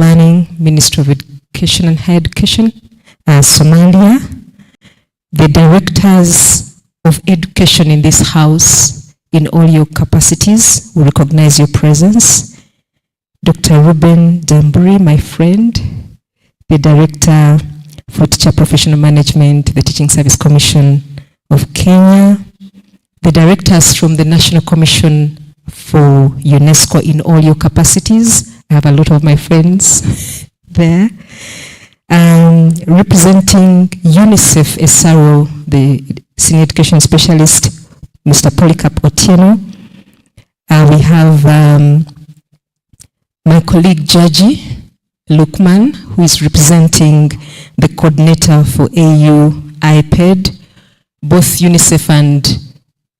Planning, Ministry of Education and Higher Education, Somalia, the directors of education in this house, in all your capacities, we recognize your presence. Dr. Ruben Damburi, my friend, the Director for Teacher Professional Management, the Teaching Service Commission of Kenya, the directors from the National Commission for UNESCO in all your capacities. I have a lot of my friends there. Representing UNICEF SRO, the Senior Education Specialist, Mr. Polycarp Otieno. We have my colleague Jaji Lukman, who is representing the coordinator for AU IPED. Both UNICEF and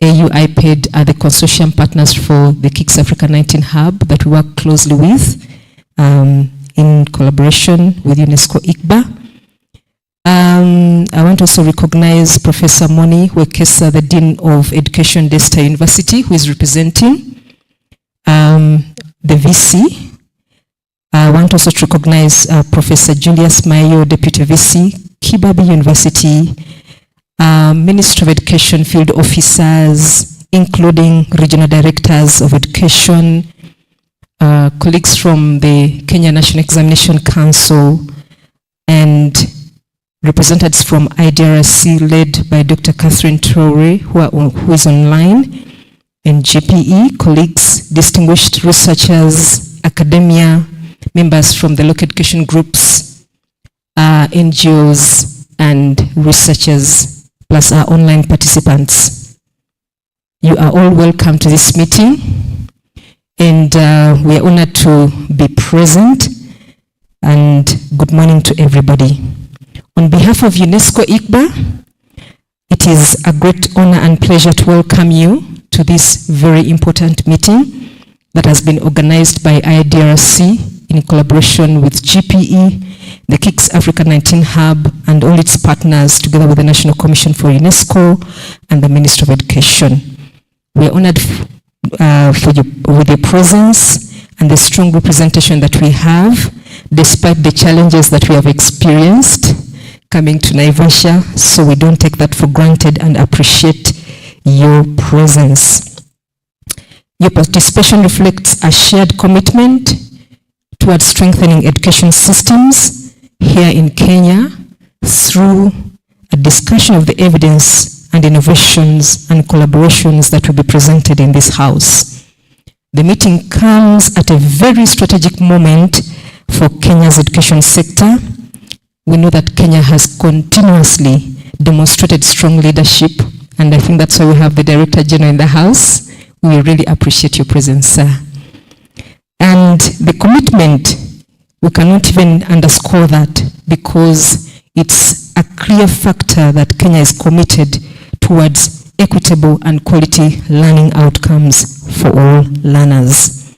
AU IPED are the consortium partners for the KICS Africa 19 Hub that we work closely with in collaboration with UNESCO ICBA. I want to also recognize Professor Moni Wekesa, the Dean of Education, Daystar University, who is representing the VC. I want also to recognize Professor Julius Mayo, Deputy VC, Kibabi University, Ministry of Education field officers, including regional directors of education, colleagues from the Kenya National Examination Council, and representatives from IDRC led by Dr. Catherine Traore, who is online, and GPE, colleagues, distinguished researchers, academia, members from the local education groups, NGOs, and researchers, plus our online participants. You are all welcome to this meeting, and we are honored to be present, and good morning to everybody. On behalf of UNESCO ICBA, it is a great honor and pleasure to welcome you to this very important meeting that has been organized by IDRC in collaboration with GPE, the KICS Africa 19 Hub, and all its partners, together with the National Commission for UNESCO and the Ministry of Education. We are honored with your presence and the strong representation that we have, despite the challenges that we have experienced coming to Naivasha, so we don't take that for granted and appreciate your presence. Your participation reflects a shared commitment towards strengthening education systems here in Kenya through a discussion of the evidence and innovations and collaborations that will be presented in this house. The meeting comes at a very strategic moment for Kenya's education sector. We know that Kenya has continuously demonstrated strong leadership, and I think that's why we have the Director General in the house. We really appreciate your presence, sir. And the commitment, we cannot even underscore that, because it's a clear factor that Kenya is committed towards equitable and quality learning outcomes for all learners.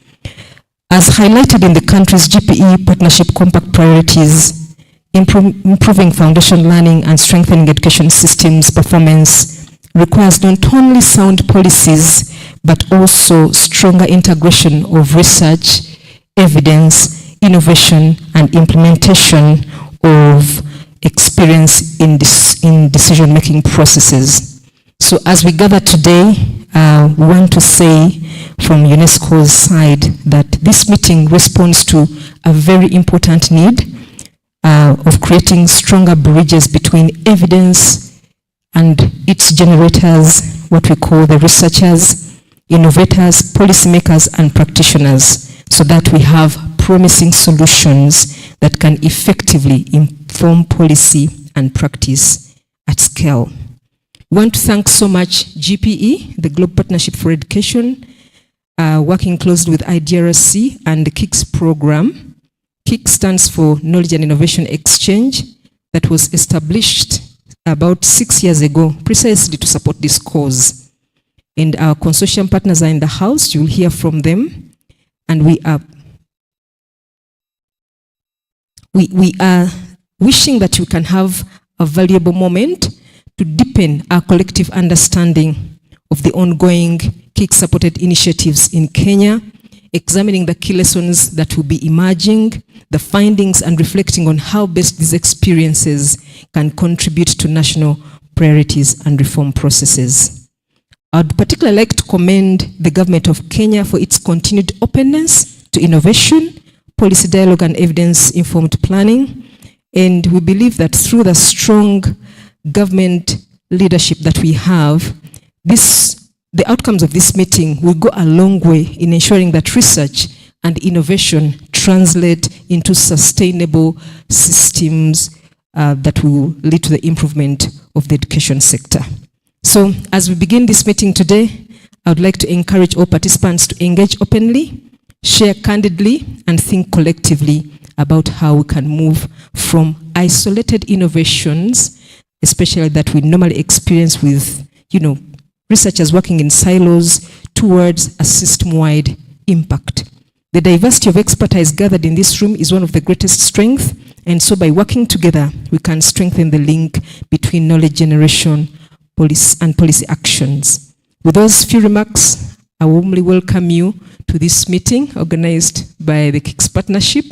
As highlighted in the country's GPE Partnership Compact priorities, improving foundation learning and strengthening education systems performance requires not only sound policies, but also stronger integration of research, evidence, innovation, and implementation of experience in decision-making processes. So as we gather today, we want to say from UNESCO's side that this meeting responds to a very important need of creating stronger bridges between evidence and its generators, what we call the researchers, innovators, policymakers, and practitioners, so that we have promising solutions that can effectively inform policy and practice at scale. We want to thank so much GPE, the Global Partnership for Education, working closely with IDRC and the KICS program. KICS stands for Knowledge and Innovation Exchange, that was established about 6 years ago, precisely to support this cause. And our consortium partners are in the house. You will hear from them. And we are wishing that you can have a valuable moment to deepen our collective understanding of the ongoing KICS-supported initiatives in Kenya examining the key lessons that will be emerging, the findings, and reflecting on how best these experiences can contribute to national priorities and reform processes. I'd particularly like to commend the Government of Kenya for its continued openness to innovation, policy dialogue, and evidence-informed planning. And we believe that through the strong government leadership that we have, the outcomes of this meeting will go a long way in ensuring that research and innovation translate into sustainable systems that will lead to the improvement of the education sector. So as we begin this meeting today, I would like to encourage all participants to engage openly, share candidly, and think collectively about how we can move from isolated innovations, especially that we normally experience with, researchers working in silos, towards a system-wide impact. The diversity of expertise gathered in this room is one of the greatest strengths, and so by working together, we can strengthen the link between knowledge generation and policy actions. With those few remarks, I warmly welcome you to this meeting organized by the KICS Partnership,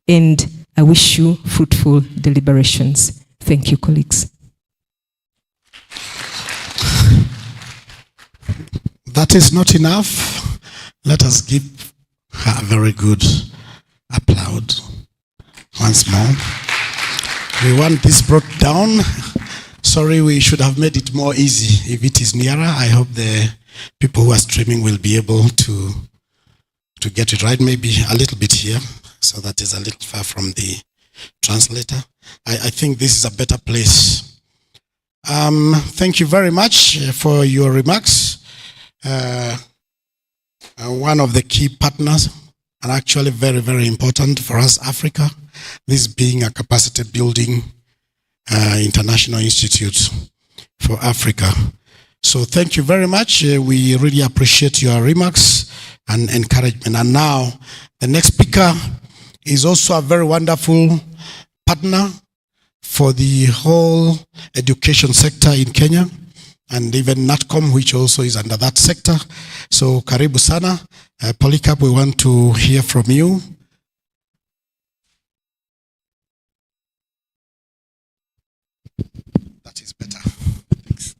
and I wish you fruitful deliberations. Thank you, colleagues. That is not enough. Let us give her a very good applause once more. We want this brought down. Sorry, we should have made it more easy. If it is nearer, I hope the people who are streaming will be able to get it right. Maybe a little bit here, so that is a little far from the translator. I think this is a better place. Thank you very much for your remarks. One of the key partners, and actually very, very important for us, Africa, this being a capacity building international institute for Africa. So thank you very much. We really appreciate your remarks and encouragement. And now the next speaker is also a very wonderful partner for the whole education sector in Kenya, and even NATCOM, which also is under that sector. So karibu sana. Polycarp, we want to hear from you. That is better. Thanks.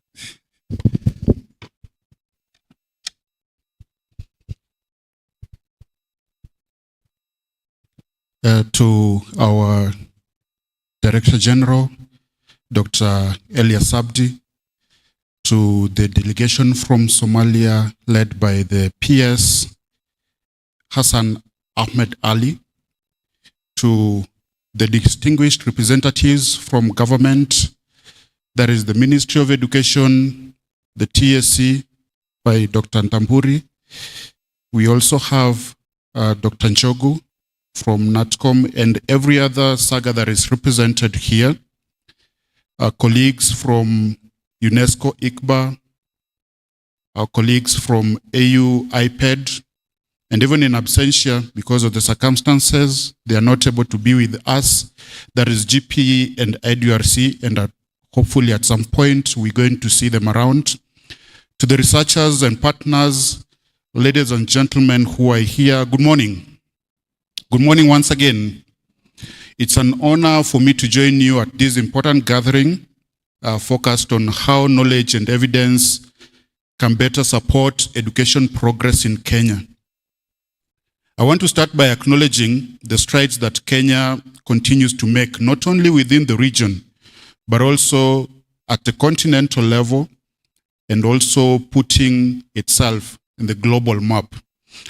To our Director General, Dr. Elias Abdi, to the delegation from Somalia led by the PS, Hassan Ahmed Ali, to the distinguished representatives from government, that is the Ministry of Education, the TSC by Dr. Ntamburi. We also have Dr. Njogu from NATCOM and every other saga that is represented here. Our colleagues from UNESCO ICBA, our colleagues from AU IPED, and even in absentia, because of the circumstances, they are not able to be with us. That is GPE and IDRC, and hopefully at some point we're going to see them around. To the researchers and partners, ladies and gentlemen who are here, good morning. Good morning once again. It's an honor for me to join you at this important gathering focused on how knowledge and evidence can better support education progress in Kenya. I want to start by acknowledging the strides that Kenya continues to make, not only within the region, but also at the continental level, and also putting itself in the global map.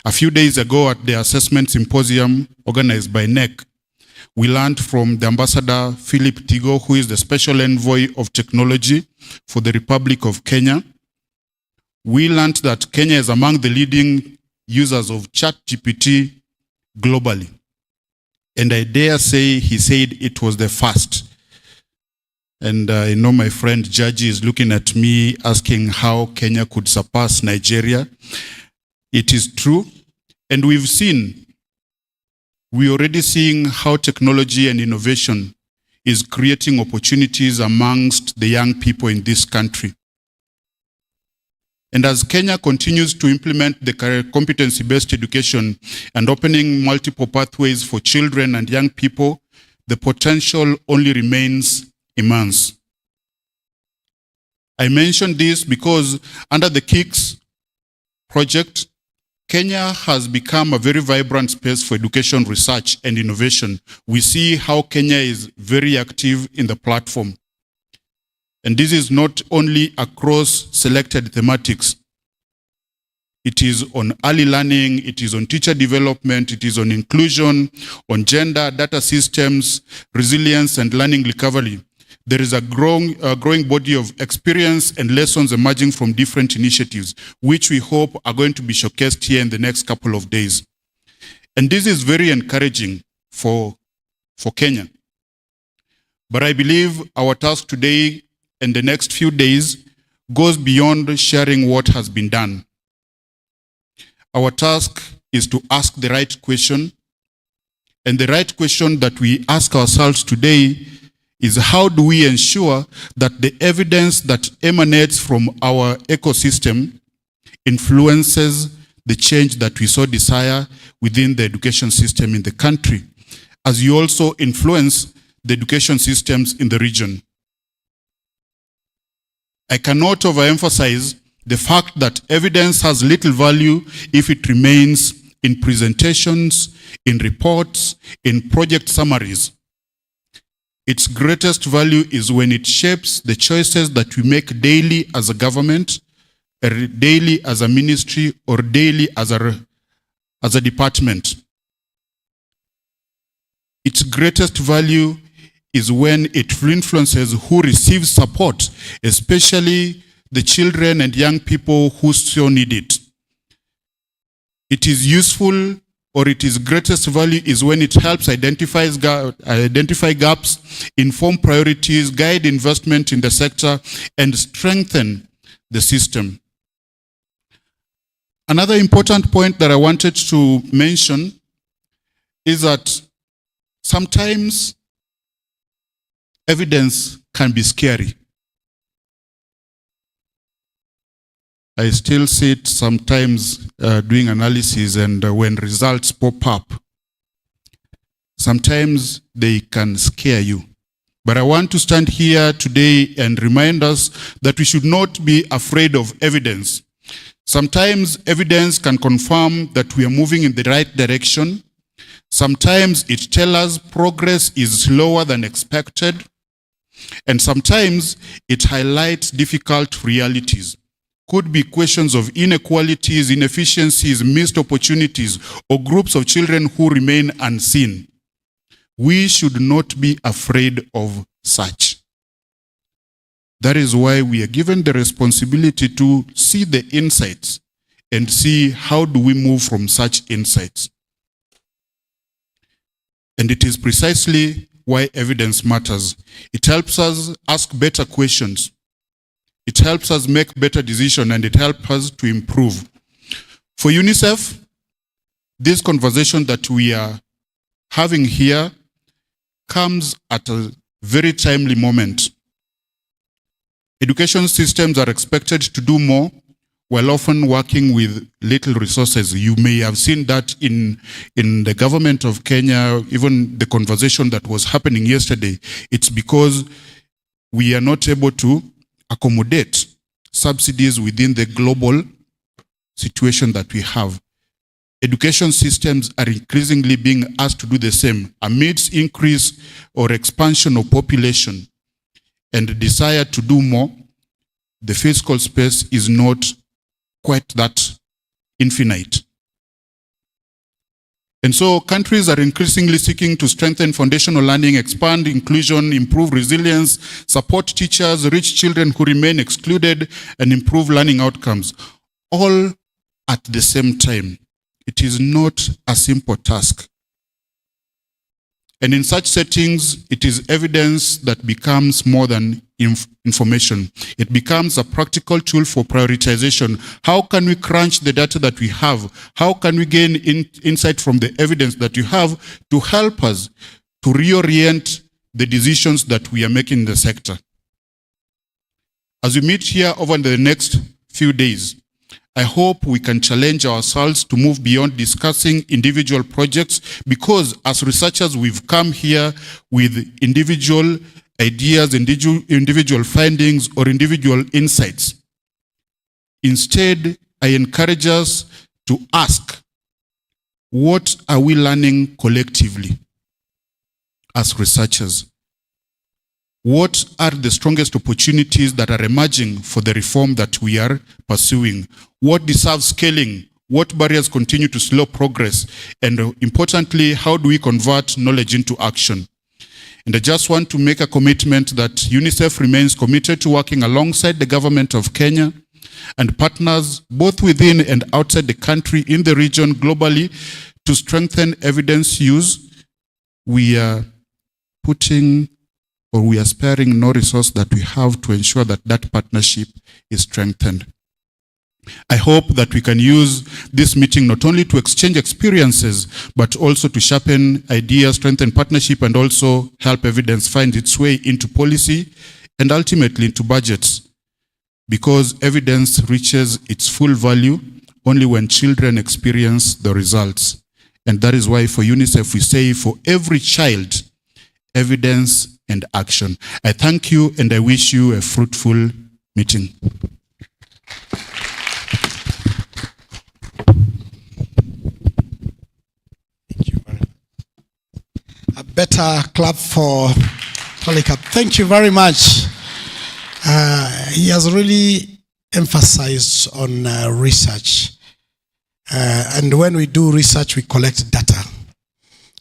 A few days ago at the assessment symposium organized by NEC, we learned from the Ambassador Philip Tigo, who is the Special Envoy of Technology for the Republic of Kenya. We learned that Kenya is among the leading users of ChatGPT globally. And I dare say he said it was the first. And I know my friend Jaji is looking at me asking how Kenya could surpass Nigeria. It is true. And we're already seeing how technology and innovation is creating opportunities amongst the young people in this country. And as Kenya continues to implement the competency-based education and opening multiple pathways for children and young people, the potential only remains immense. I mention this because under the KICS project, Kenya has become a very vibrant space for education research and innovation. We see how Kenya is very active in the platform. And this is not only across selected thematics. It is on early learning, it is on teacher development, it is on inclusion, on gender, data systems, resilience, and learning recovery. There is a growing body of experience and lessons emerging from different initiatives, which we hope are going to be showcased here in the next couple of days. And this is very encouraging for Kenya. But I believe our task today and the next few days goes beyond sharing what has been done. Our task is to ask the right question. And the right question that we ask ourselves today is, how do we ensure that the evidence that emanates from our ecosystem influences the change that we so desire within the education system in the country, as you also influence the education systems in the region? I cannot overemphasize the fact that evidence has little value if it remains in presentations, in reports, in project summaries. Its greatest value is when it shapes the choices that we make daily as a government, daily as a ministry, or daily as a department. Its greatest value is when it influences who receives support, especially the children and young people who so need it. It is useful, or its greatest value is when it helps identify gaps, inform priorities, guide investment in the sector, and strengthen the system. Another important point that I wanted to mention is that sometimes evidence can be scary. I still sit sometimes doing analysis, and when results pop up, sometimes they can scare you. But I want to stand here today and remind us that we should not be afraid of evidence. Sometimes evidence can confirm that we are moving in the right direction. Sometimes it tells us progress is slower than expected. And sometimes it highlights difficult realities. Could be questions of inequalities, inefficiencies, missed opportunities, or groups of children who remain unseen. We should not be afraid of such. That is why we are given the responsibility to see the insights and see how do we move from such insights. And it is precisely why evidence matters. It helps us ask better questions. It helps us make better decisions, and it helps us to improve. For UNICEF, this conversation that we are having here comes at a very timely moment. Education systems are expected to do more while often working with little resources. You may have seen that in the government of Kenya, even the conversation that was happening yesterday. It's because we are not able to accommodate subsidies within the global situation that we have. Education systems are increasingly being asked to do the same amidst increase or expansion of population and the desire to do more. The fiscal space is not quite that infinite. And so countries are increasingly seeking to strengthen foundational learning, expand inclusion, improve resilience, support teachers, reach children who remain excluded, and improve learning outcomes, all at the same time. It is not a simple task. And in such settings, it is evidence that becomes more than information. It becomes a practical tool for prioritization. How can we crunch the data that we have? How can we gain insight from the evidence that you have to help us to reorient the decisions that we are making in the sector? As we meet here over the next few days, I hope we can challenge ourselves to move beyond discussing individual projects, because as researchers, we've come here with individual ideas, individual findings, or individual insights. Instead, I encourage us to ask, what are we learning collectively as researchers? What are the strongest opportunities that are emerging for the reform that we are pursuing? What deserves scaling? What barriers continue to slow progress? And importantly, how do we convert knowledge into action? And I just want to make a commitment that UNICEF remains committed to working alongside the government of Kenya and partners both within and outside the country, in the region, globally, to strengthen evidence use. We are sparing no resource that we have to ensure that that partnership is strengthened. I hope that we can use this meeting not only to exchange experiences, but also to sharpen ideas, strengthen partnership, and also help evidence find its way into policy and ultimately into budgets. Because evidence reaches its full value only when children experience the results. And that is why for UNICEF we say, for every child, evidence and action. I thank you and I wish you a fruitful meeting. Thank you very much. A better clap for Polycarp. Thank you very much. He has really emphasized on research. And when we do research, we collect data.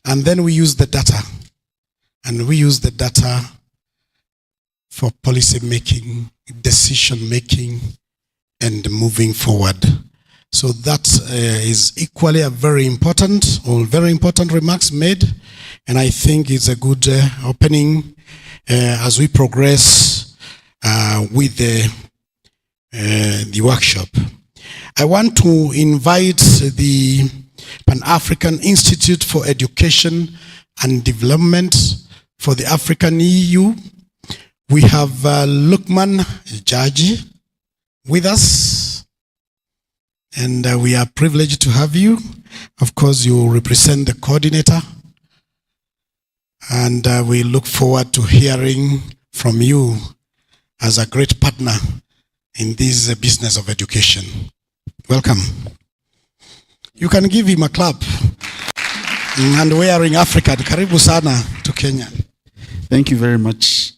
And then we use the data. And we use the data for policy making, decision making, and moving forward. So that is equally a very important remarks made. And I think it's a good opening as we progress with the workshop. I want to invite the Pan-African Institute for Education and Development for the African EU. We have Lukman Jaji with us, and we are privileged to have you. Of course, you represent the coordinator, and we look forward to hearing from you as a great partner in this business of education. Welcome. You can give him a clap. And wearing African. Karibu sana to Kenya. Thank you very much.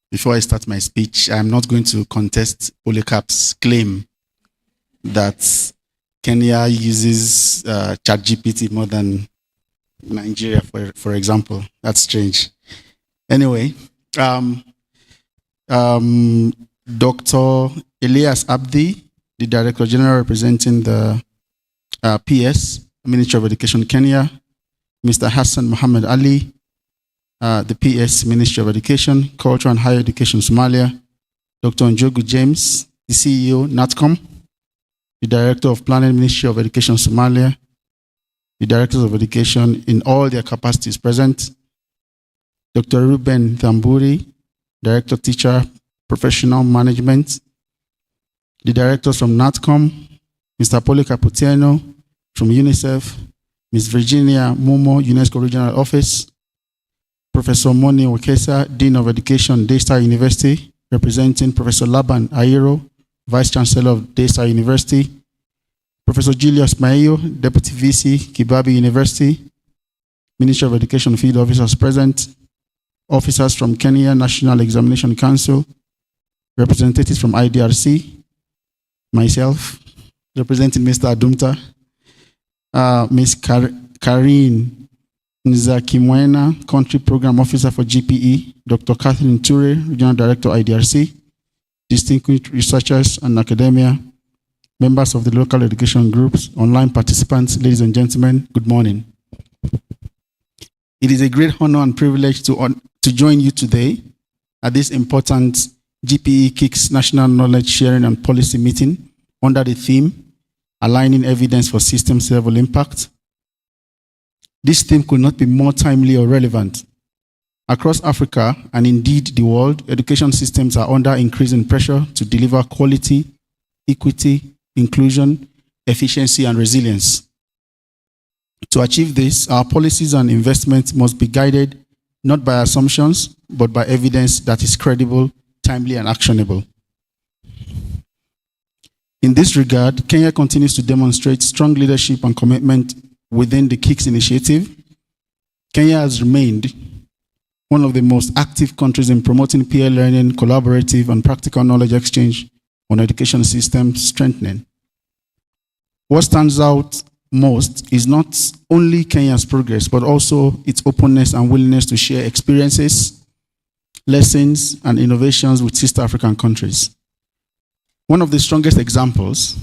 Before I start my speech, I'm not going to contest Polycarp's claim that Kenya uses ChatGPT more than Nigeria, for example. That's strange. Anyway, Dr. Elias Abdi, the Director General representing the PS, Ministry of Education Kenya, Mr. Hassan Muhammad Ali, the PS, Ministry of Education, Culture and Higher Education Somalia, Dr. Njogu James, the CEO, NATCOM, the Director of Planning, Ministry of Education Somalia, the Directors of Education in all their capacities present, Dr. Ruben Thamburi, Director, Teacher, Professional Management, the Directors from NATCOM, Mr. Polycarp Otieno from UNICEF, Ms. Virginia Mumo, UNESCO Regional Office, Professor Moni Wakesa, Dean of Education, Daystar University, representing Professor Laban Ayero, Vice Chancellor of Daystar University, Professor Julius Maio, Deputy VC, Kibabi University, Ministry of Education Field Officers present, officers from Kenya National Examination Council, representatives from IDRC, myself, representing Mr. Adumta, Ms. Karine Nzakimwena, Country Program Officer for GPE, Dr. Catherine Ture, Regional Director, IDRC, distinguished researchers and academia, members of the local education groups, online participants, ladies and gentlemen, good morning. It is a great honor and privilege to join you today at this important GPE KICS National Knowledge Sharing and Policy Meeting under the theme, Aligning Evidence for Systems Level Impact. This theme could not be more timely or relevant Across Africa, and indeed the world, education systems are under increasing pressure to deliver quality, equity, inclusion, efficiency, and resilience. To achieve this, our policies and investments must be guided not by assumptions, but by evidence that is credible, timely, and actionable. In this regard, Kenya continues to demonstrate strong leadership and commitment within the KICS initiative. Kenya has remained one of the most active countries in promoting peer learning, collaborative, and practical knowledge exchange on education system strengthening. What stands out most is not only Kenya's progress, but also its openness and willingness to share experiences, lessons, and innovations with sister African countries. One of the strongest examples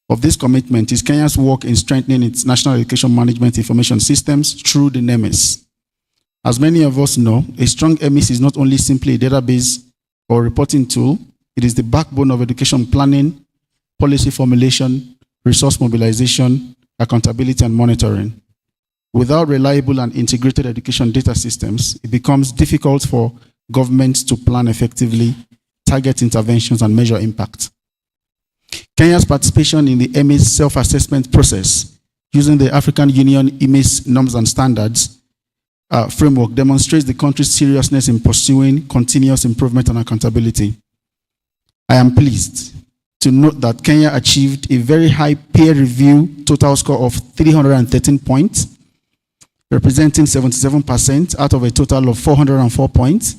of this commitment is Kenya's work in strengthening its national education management information systems through the NEMIS. As many of us know, a strong NEMIS is not only simply a database or reporting tool, it is the backbone of education planning, policy formulation, resource mobilization, accountability, and monitoring. Without reliable and integrated education data systems, it becomes difficult for governments to plan effectively, target interventions, and measure impact. Kenya's participation in the EMIS self-assessment process using the African Union EMIS norms and standards framework demonstrates the country's seriousness in pursuing continuous improvement and accountability. I am pleased to note that Kenya achieved a very high peer review total score of 313 points, representing 77% out of a total of 404 points.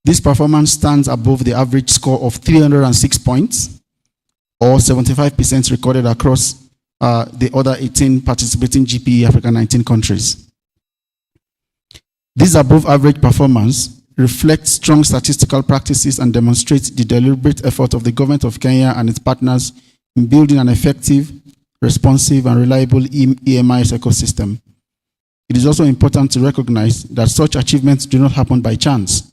This performance stands above the average score of 306 points, or 75% recorded across the other 18 participating GPE Africa 19 countries. This above average performance reflects strong statistical practices and demonstrates the deliberate effort of the government of Kenya and its partners in building an effective, responsive, and reliable EMIS ecosystem. It is also important to recognize that such achievements do not happen by chance.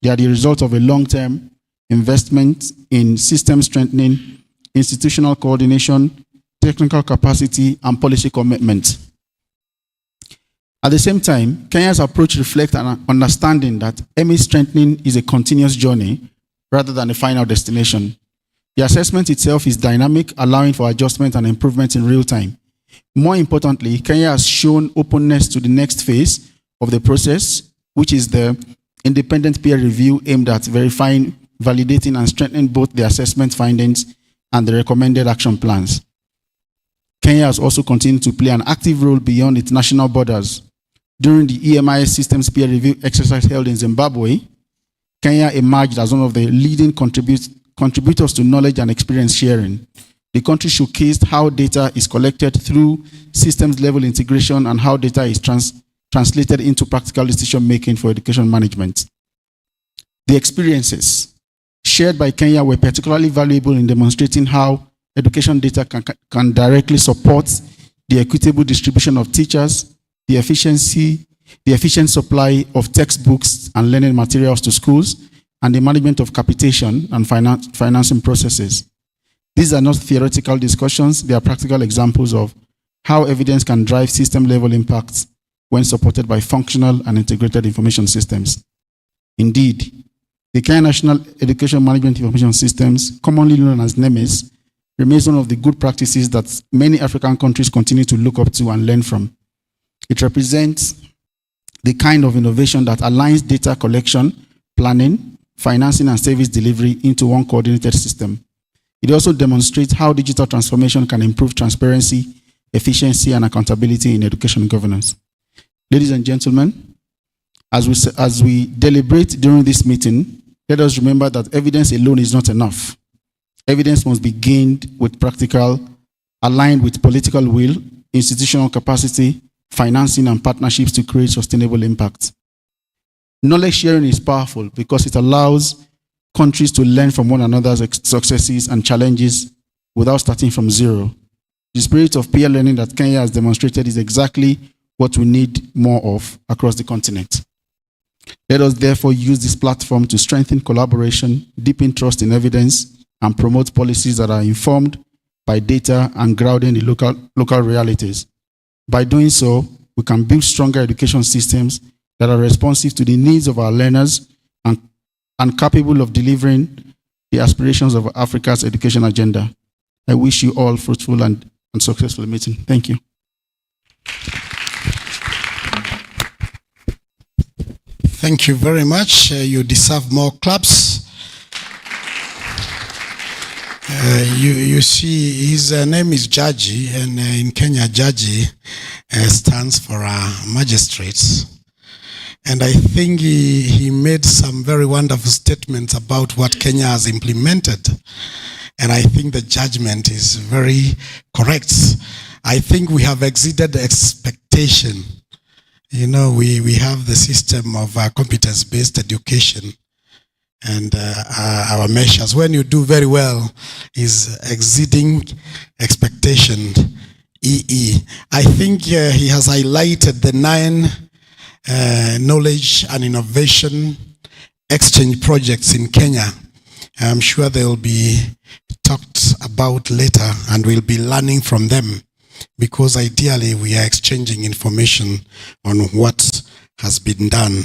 They are the result of a long-term investment in system strengthening, institutional coordination, technical capacity, and policy commitment. At the same time, Kenya's approach reflects an understanding that EMIS strengthening is a continuous journey rather than a final destination. The assessment itself is dynamic, allowing for adjustment and improvement in real time. More importantly, Kenya has shown openness to the next phase of the process, which is the independent peer review aimed at verifying, validating, and strengthening both the assessment findings and the recommended action plans. Kenya has also continued to play an active role beyond its national borders. During the EMIS systems peer review exercise held in Zimbabwe, Kenya emerged as one of the leading contributors to knowledge and experience sharing. The country showcased how data is collected through systems-level integration and how data is translated into practical decision-making for education management. The experiences shared by Kenya were particularly valuable in demonstrating how education data can directly support the equitable distribution of teachers, the efficient supply of textbooks and learning materials to schools, and the management of capitation and financing processes. These are not theoretical discussions, they are practical examples of how evidence can drive system-level impacts when supported by functional and integrated information systems. Indeed, the Kenya National Education Management Information Systems, commonly known as NEMIS, remains one of the good practices that many African countries continue to look up to and learn from. It represents the kind of innovation that aligns data collection, planning, financing, and service delivery into one coordinated system. It also demonstrates how digital transformation can improve transparency, efficiency, and accountability in education governance. Ladies and gentlemen, as we deliberate during this meeting, let us remember that evidence alone is not enough. Evidence must be gained with practical, aligned with political will, institutional capacity, financing, and partnerships to create sustainable impact. Knowledge sharing is powerful because it allows countries to learn from one another's successes and challenges without starting from zero. The spirit of peer learning that Kenya has demonstrated is exactly what we need more of across the continent. Let us therefore use this platform to strengthen collaboration, deepen trust in evidence, and promote policies that are informed by data and grounded in local realities. By doing so, we can build stronger education systems that are responsive to the needs of our learners and capable of delivering the aspirations of Africa's education agenda. I wish you all fruitful and successful meeting. Thank you. Thank you very much. You deserve more claps. You see, his name is Jaji, and in Kenya, Jaji stands for magistrates. And I think he made some very wonderful statements about what Kenya has implemented. And I think the judgment is very correct. I think we have exceeded expectation. You know, we have the system of competence-based education. And our measures, when you do very well, is exceeding expectation, EE. I think he has highlighted the 9 knowledge and innovation exchange projects in Kenya. I'm sure they will be talked about later and we'll be learning from them, because ideally we are exchanging information on what has been done.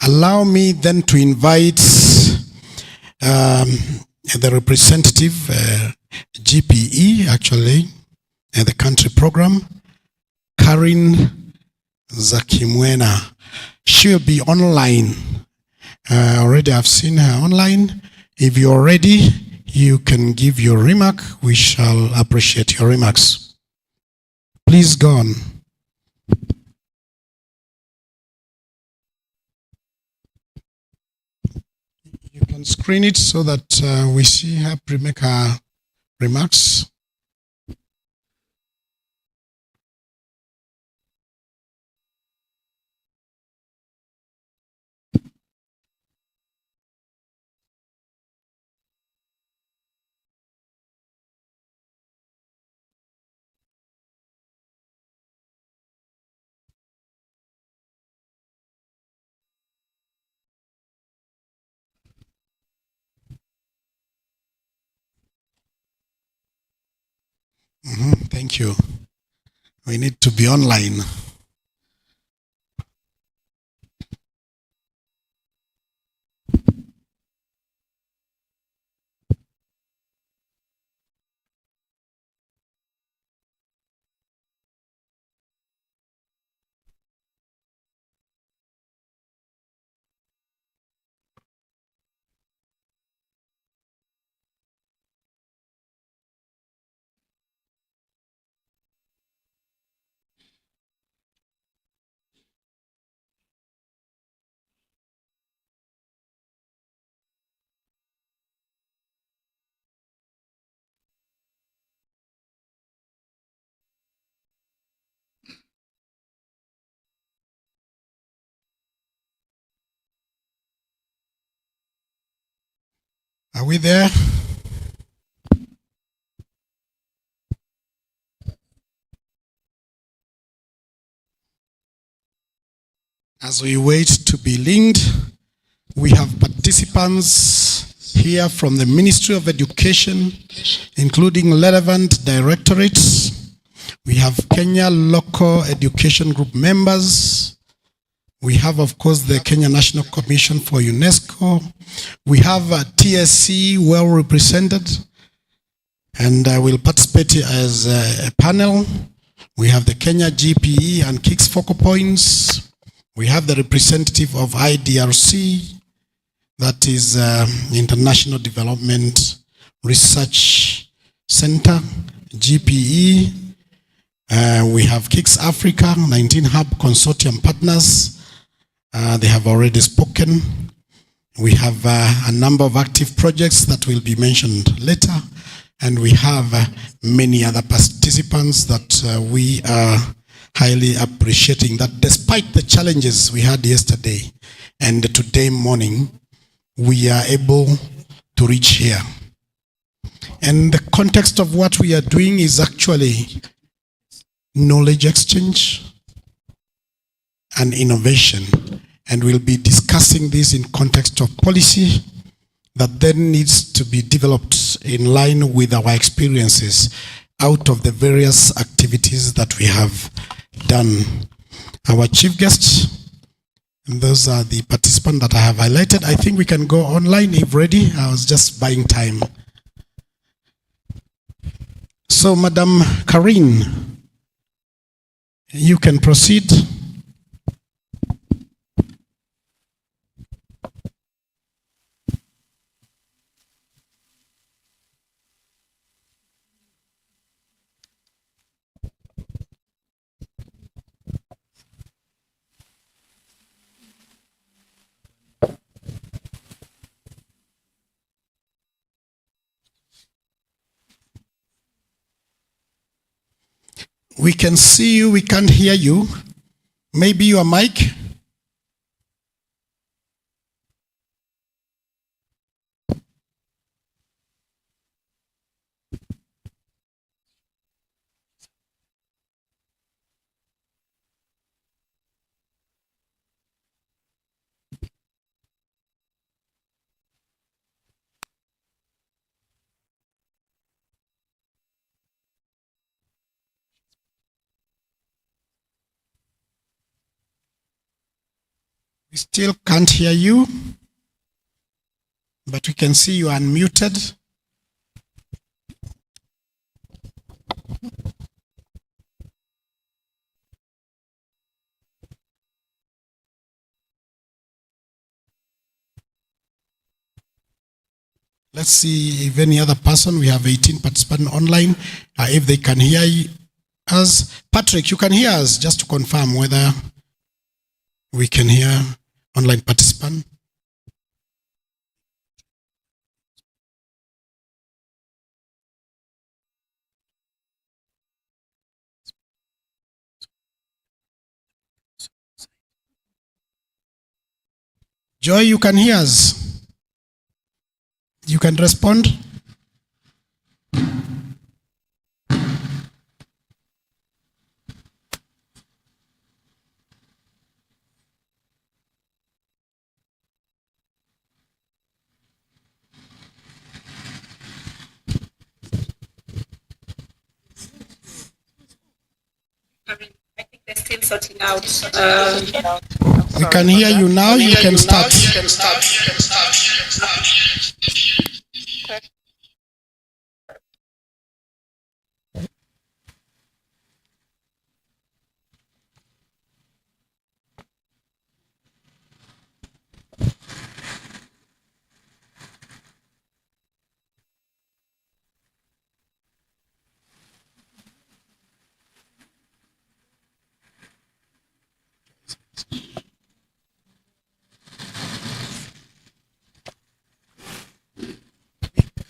Allow me then to invite the representative, GPE actually, the country program, Karen Zakimwena. She will be online. Already I've seen her online. If you're ready, you can give your remark. We shall appreciate your remarks. Please go on. You can screen it so that we see her make her remarks. Thank you. We need to be online. Are we there? As we wait to be linked, we have participants here from the Ministry of Education, including relevant directorates. We have Kenya Local Education Group members. We have, of course, the Kenya National Commission for UNESCO. We have TSC well represented, and will participate as a panel. We have the Kenya GPE and KICS focal points. We have the representative of IDRC, that is International Development Research Center, GPE. We have KICS Africa, 19 Hub Consortium partners. They have already spoken. We have a number of active projects that will be mentioned later. And we have many other participants that we are highly appreciating, that despite the challenges we had yesterday and today morning, we are able to reach here. And the context of what we are doing is actually knowledge exchange and innovation. And we'll be discussing this in context of policy that then needs to be developed in line with our experiences out of the various activities that we have done. Our chief guest And those are the participants that I have highlighted. I think we can go online if ready. I was just buying time. So, Madam Karine, you can proceed. We can see you, we can't hear you. Maybe your mic. We still can't hear you, but we can see you unmuted. Let's see if any other person, we have 18 participants online, if they can hear us. Patrick, you can hear us, just to confirm whether we can hear online participant. Joy, you can hear us. You can respond. I think they're still sorting out. We can hear you now. You can start.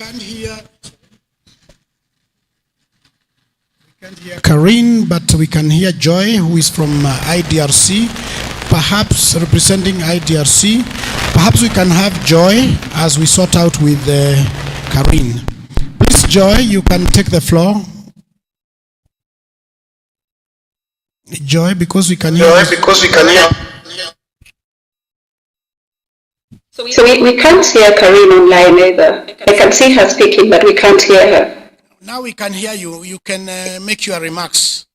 We can't hear Karine, but we can hear Joy, who is from IDRC, perhaps representing IDRC. Perhaps we can have Joy as we sort out with Karine. Please, Joy, you can take the floor. Joy, because we can hear. So we can't hear Karine online either. I can see her speaking, but we can't hear her. Now we can hear you. You can make your remarks.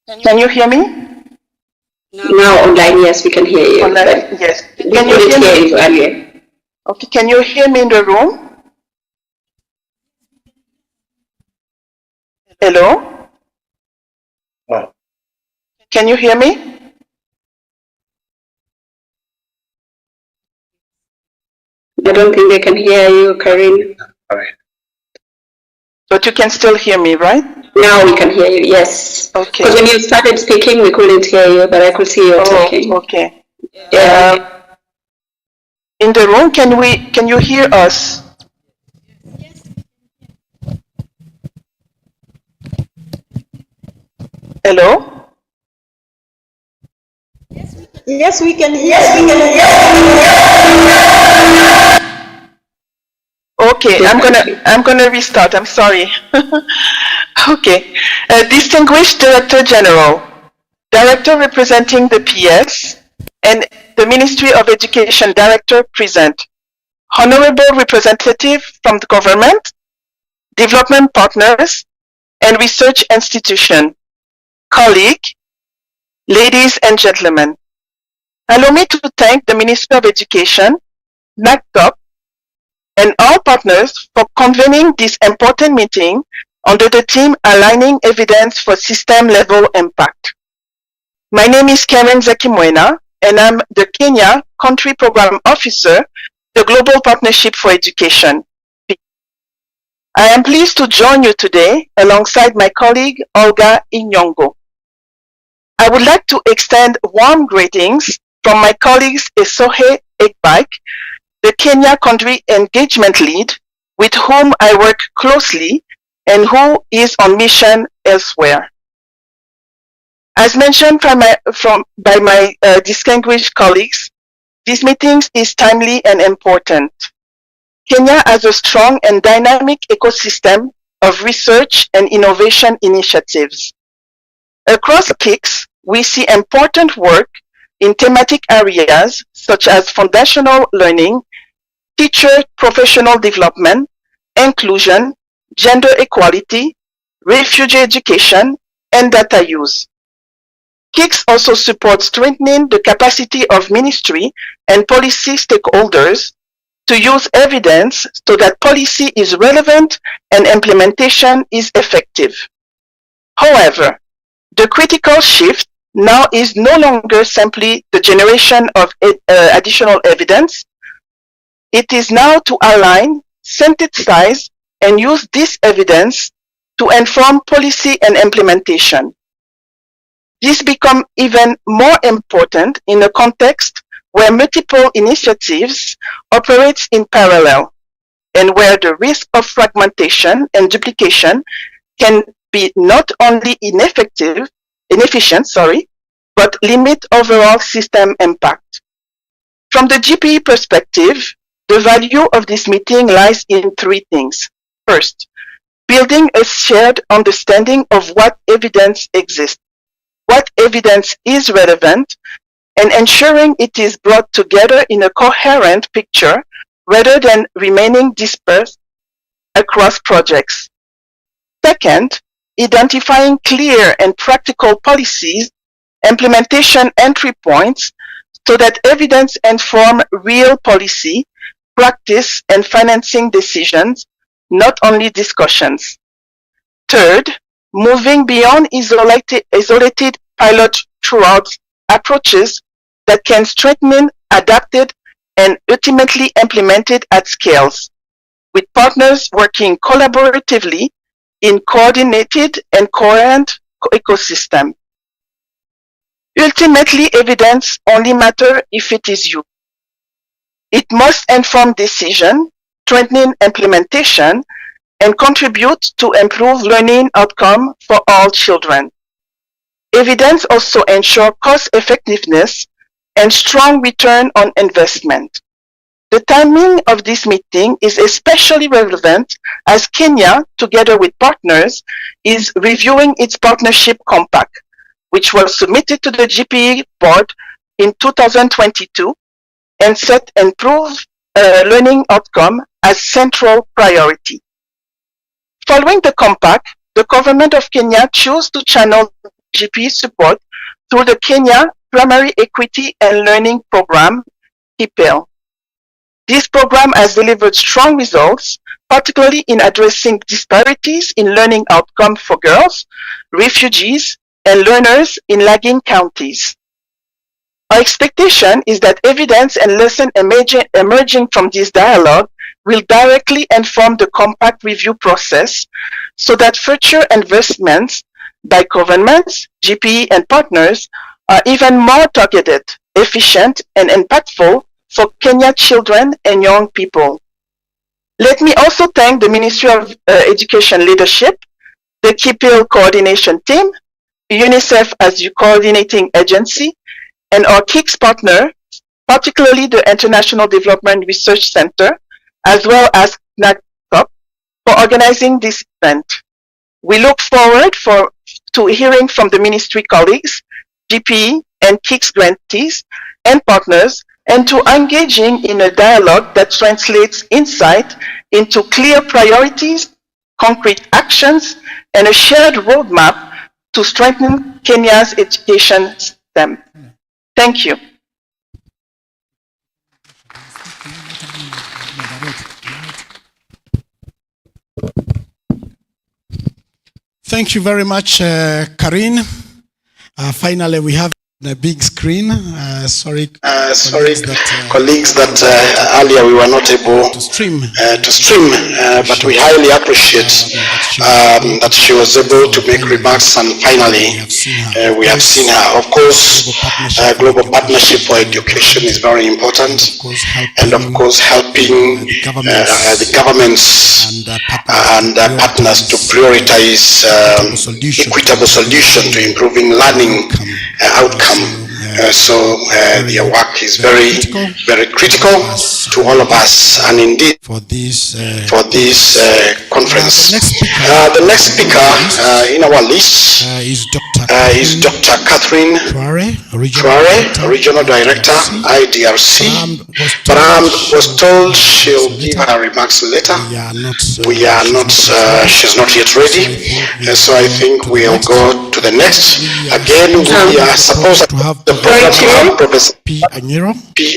Can you hear me? Now online, yes, we can hear you. Online, yes. We couldn't hear you earlier. Okay, can you hear me in the room? Hello? No. Can you hear me? I don't think they can hear you, Karine. But you can still hear me, right? Now we can hear you, yes. Okay. Because when you started speaking, we couldn't hear you, but I could see you talking. Okay. Yeah. In the room, can you hear us? Hello? Yes, we can hear. Okay, I'm gonna restart. I'm sorry. Okay, distinguished Director General, Director representing the PS, and the Ministry of Education Director present. Honorable representative from the government, development partners, and research institution, colleague, ladies and gentlemen. Allow me to thank the Ministry of Education, NACTOP, and all partners for convening this important meeting under the theme Aligning Evidence for System-Level Impact. My name is Karen Zakimwena, and I'm the Kenya Country Program Officer, the Global Partnership for Education. I am pleased to join you today alongside my colleague Olga Inyongo. I would like to extend warm greetings from my colleagues Esohe Ekbike, the Kenya Country Engagement Lead, with whom I work closely and who is on mission elsewhere. As mentioned by my distinguished colleagues, this meeting is timely and important. Kenya has a strong and dynamic ecosystem of research and innovation initiatives. Across KICS, we see important work in thematic areas such as foundational learning, teacher professional development, inclusion, gender equality, refugee education, and data use. KICS also supports strengthening the capacity of ministry and policy stakeholders to use evidence so that policy is relevant and implementation is effective. However, the critical shift now is no longer simply the generation of additional evidence. It is now to align, synthesize, and use this evidence to inform policy and implementation. This becomes even more important in a context where multiple initiatives operate in parallel and where the risk of fragmentation and duplication can be not only inefficient, but limit overall system impact. From the GPE perspective, the value of this meeting lies in three things. First, building a shared understanding of what evidence exists, what evidence is relevant, and ensuring it is brought together in a coherent picture rather than remaining dispersed across projects. Second, identifying clear and practical policies, implementation entry points, so that evidence inform real policy, practice, and financing decisions, not only discussions. Third, moving beyond isolated pilot throughout approaches that can strengthen, adapted, and ultimately implemented at scales, with partners working collaboratively in coordinated and coherent ecosystem. Ultimately, evidence only matters if it is used. It must inform decision, strengthen implementation, and contribute to improve learning outcome for all children. Evidence also ensures cost effectiveness and strong return on investment. The timing of this meeting is especially relevant as Kenya, together with partners, is reviewing its partnership compact, which was submitted to the GPE board in 2022 and set improved learning outcome as central priority. Following the compact, the government of Kenya chose to channel GPE support through the Kenya Primary Equity and Learning Program, KIPEL. This program has delivered strong results, particularly in addressing disparities in learning outcomes for girls, refugees, and learners in lagging counties. Our expectation is that evidence and lessons emerging from this dialogue will directly inform the compact review process so that future investments by governments, GPE, and partners are even more targeted, efficient, and impactful for Kenya children and young people. Let me also thank the Ministry of Education leadership, the KIPEL coordination team, UNICEF as your coordinating agency, and our KICS partner, particularly the International Development Research Center, as well as NACTOP, for organizing this event. We look forward to hearing from the ministry colleagues, GPE, and KICS grantees and partners, and to engaging in a dialogue that translates insight into clear priorities, concrete actions, and a shared roadmap to strengthen Kenya's education system. Thank you. Thank you very much, Karine. Finally, we have a big screen. Sorry, colleagues, that earlier we were not able to stream, but we highly appreciate that she was able to make remarks, and finally we have seen her. Of course, global partnership for education is very important, and of course helping the governments and partners to prioritize equitable solution to improving learning outcome. So their work is very critical to all of us, and indeed for this conference. The next speaker in our list is Dr. Catherine Traore, Regional Director, IDRC. But was told she'll give her remarks later. We are not. She's not yet ready, so I think we'll go to the next. Again, we are supposed to have the program to have Professor P. Anyero.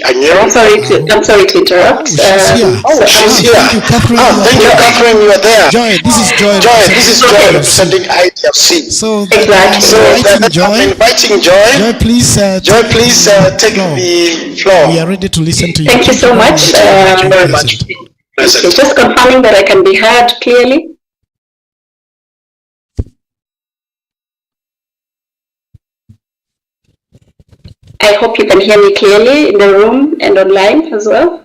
I'm sorry to interrupt. She's here. Thank you, Catherine. You are there. Joy, this is Joy. This is Joy representing IDFC. So exactly. I'm inviting Joy. Joy, please take the floor. We are ready to listen to you. Thank you so much. Thank you very much. Just confirming that I can be heard clearly. I hope you can hear me clearly in the room and online as well.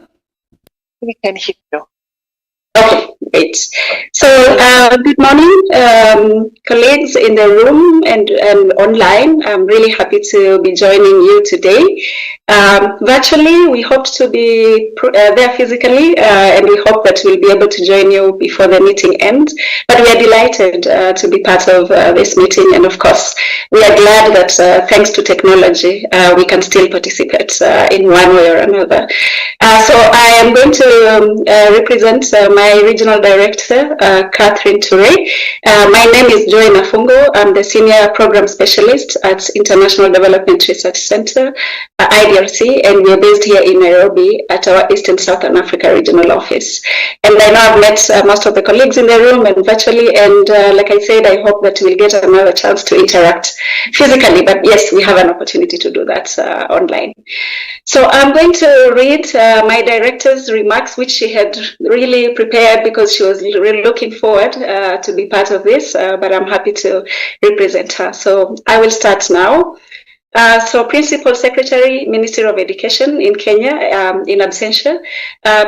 We can hear you. Okay, great. So good morning, colleagues in the room and online. I'm really happy to be joining you today. Virtually, we hope to be there physically, and we hope that we'll be able to join you before the meeting ends. But we are delighted to be part of this meeting, and of course, we are glad that thanks to technology, we can still participate in one way or another. So I am going to represent my regional director, Catherine Traore. My name is Joy Nafungo. I'm the Senior Program Specialist at International Development Research Center, IDRC, and we're based here in Nairobi at our East and Southern Africa Regional Office. And I know I've met most of the colleagues in the room and virtually, and like I said, I hope that we'll get another chance to interact physically, but yes, we have an opportunity to do that online. So I'm going to read my director's remarks, which she had really prepared because she was really looking forward to be part of this, but I'm happy to represent her. So I will start now. So Principal Secretary, Ministry of Education in Kenya, in absentia.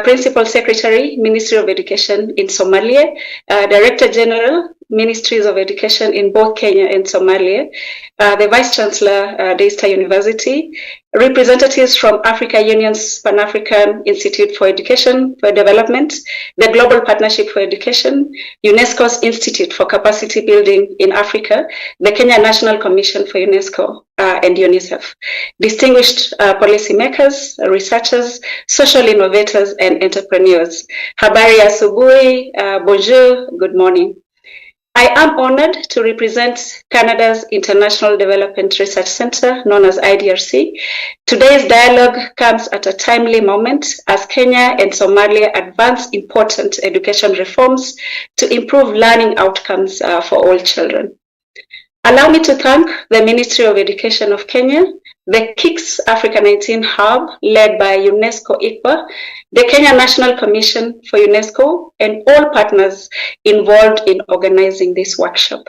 Principal Secretary, Ministry of Education in Somalia. Director General, Ministries of Education in both Kenya and Somalia. The Vice Chancellor, Daystar University. Representatives from Africa Union's Pan-African Institute for Education for Development, the Global Partnership for Education, UNESCO's Institute for Capacity Building in Africa, the Kenya National Commission for UNESCO, and UNICEF. Distinguished policymakers, researchers, social innovators, and entrepreneurs. Habari asubuhi, bonjour, good morning. I am honored to represent Canada's International Development Research Center, known as IDRC. Today's dialogue comes at a timely moment as Kenya and Somalia advance important education reforms to improve learning outcomes for all children. Allow me to thank the Ministry of Education of Kenya, the KICS Africa 19 Hub, led by UNESCO ICPA, the Kenya National Commission for UNESCO, and all partners involved in organizing this workshop.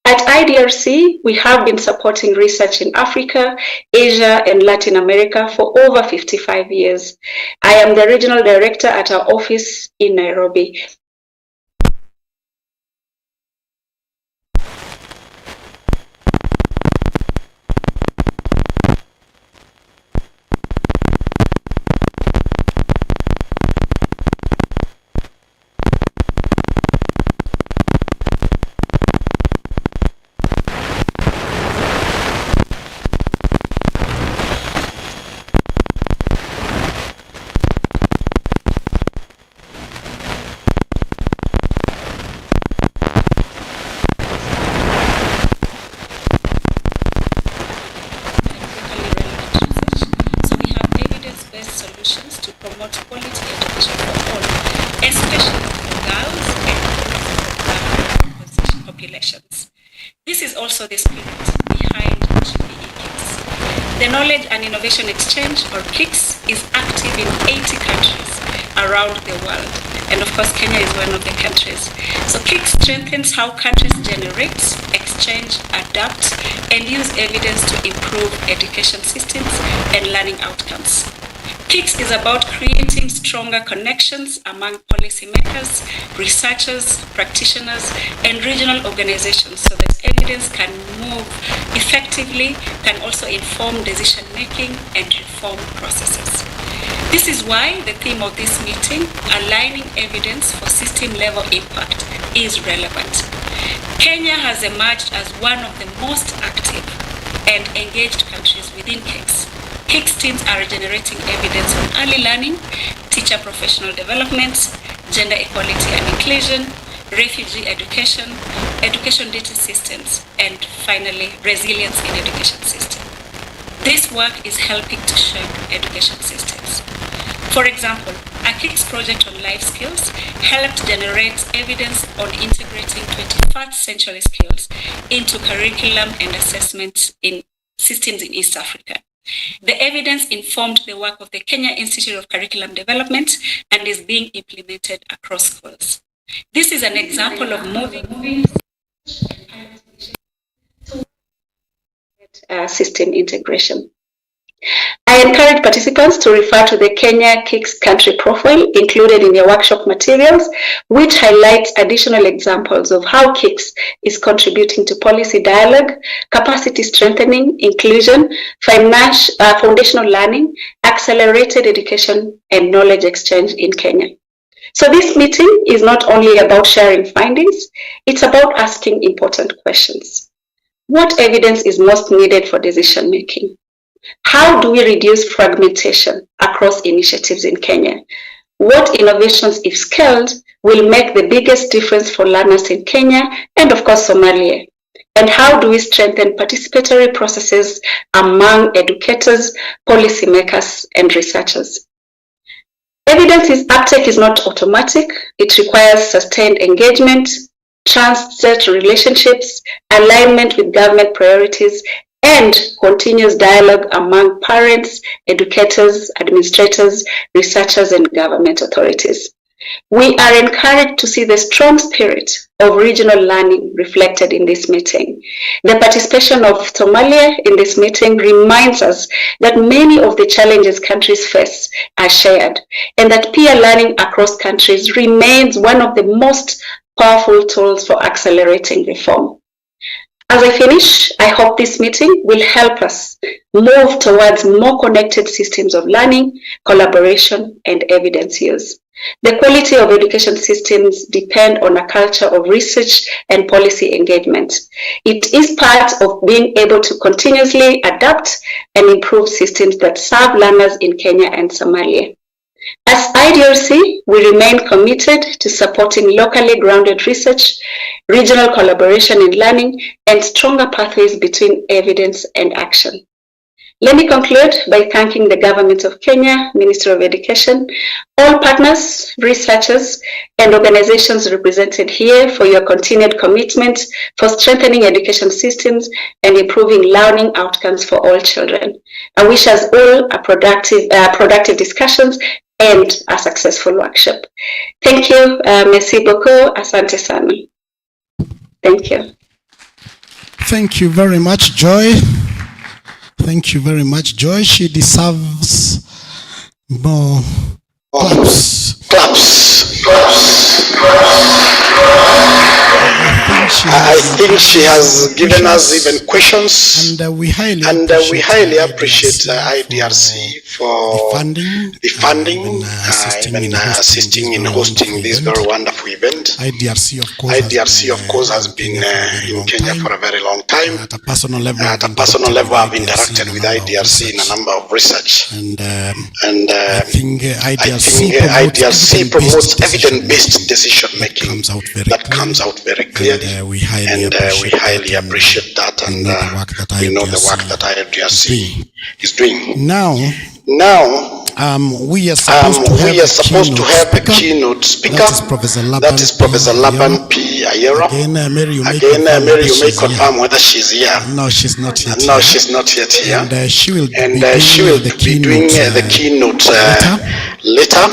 At IDRC, we have been supporting research in Africa, Asia, and Latin America for over 55 years. I am the regional director at our office in Nairobi. also the spirit behind GBE KICS. The Knowledge and Innovation Exchange, or KICS, is active in 80 countries around the world. And of course, Kenya is one of the countries. So KICS strengthens how countries generate, exchange, adapt, and use evidence to improve education systems and learning outcomes. KICS is about creating stronger connections among policymakers, researchers, practitioners, and regional organizations so that evidence can move effectively, can also inform decision-making and reform processes. This is why the theme of this meeting, aligning evidence for system-level impact, is relevant. Kenya has emerged as one of the most active and engaged countries within KICS. KICS teams are generating evidence on early learning, teacher professional development, gender equality and inclusion, refugee education, education data systems, and finally, resilience in education system. This work is helping to shape education systems. For example, a KICS project on life skills helped generate evidence on integrating 21st century skills into curriculum and assessment in systems in East Africa. The evidence informed the work of the Kenya Institute of Curriculum Development and is being implemented across schools. This is an example of moving system integration. I encourage participants to refer to the Kenya KICS country profile included in your workshop materials, which highlights additional examples of how KICS is contributing to policy dialogue, capacity strengthening, inclusion, foundational learning, accelerated education, and knowledge exchange in Kenya. So this meeting is not only about sharing findings, it's about asking important questions. What evidence is most needed for decision making? How do we reduce fragmentation across initiatives in Kenya? What innovations, if scaled, will make the biggest difference for learners in Kenya and of course Somalia? And how do we strengthen participatory processes among educators, policymakers, and researchers? Evidence uptake is not automatic. It requires sustained engagement, trusted relationships, alignment with government priorities, and continuous dialogue among parents, educators, administrators, researchers, and government authorities. We are encouraged to see the strong spirit of regional learning reflected in this meeting. The participation of Somalia in this meeting reminds us that many of the challenges countries face are shared, and that peer learning across countries remains one of the most powerful tools for accelerating reform. As I finish, I hope this meeting will help us move towards more connected systems of learning, collaboration, and evidence use. The quality of education systems depend on a culture of research and policy engagement. It is part of being able to continuously adapt and improve systems that serve learners in Kenya and Somalia. As IDRC, we remain committed to supporting locally grounded research, regional collaboration in learning, and stronger pathways between evidence and action. Let me conclude by thanking the Government of Kenya, Ministry of Education, all partners, researchers, and organizations represented here for your continued commitment for strengthening education systems and improving learning outcomes for all children. I wish us all a productive discussions and a successful workshop. Thank you. Merci beaucoup. Asante sana. Thank you. Thank you very much, Joy. Thank you very much, Joy. She deserves more claps. I think she has given us even questions, and we highly appreciate IDRC for the funding, even assisting in hosting this very wonderful event. IDRC, of course, has been in Kenya for a very long time. At a personal level, I've interacted with IDRC in a number of research, and I think IDRC promotes evidence-based decision making that comes out very clearly, and we highly appreciate that, and we know the work that IDRC is doing. Now, We are supposed to have a keynote speaker. That is Professor Laban P. Ayero. Mary, you may confirm whether she's here. No, she's not yet No, here. she's not yet here. And she will And be she will doing be doing the keynote later,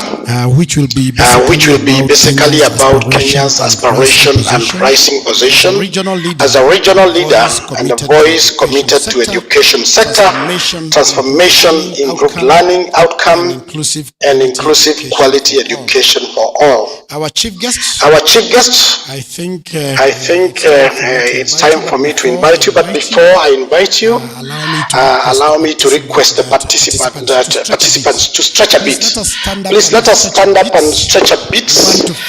which will be basically about Kenya's aspiration and rising position as a regional leader and a voice committed to education sector, transformation, improved learning outcome, and inclusive quality education for all. Our chief guest, I think it's time for me to invite you, but before I invite you, allow me to request the participants to stretch a bit. Please let us stand up and stretch a bit.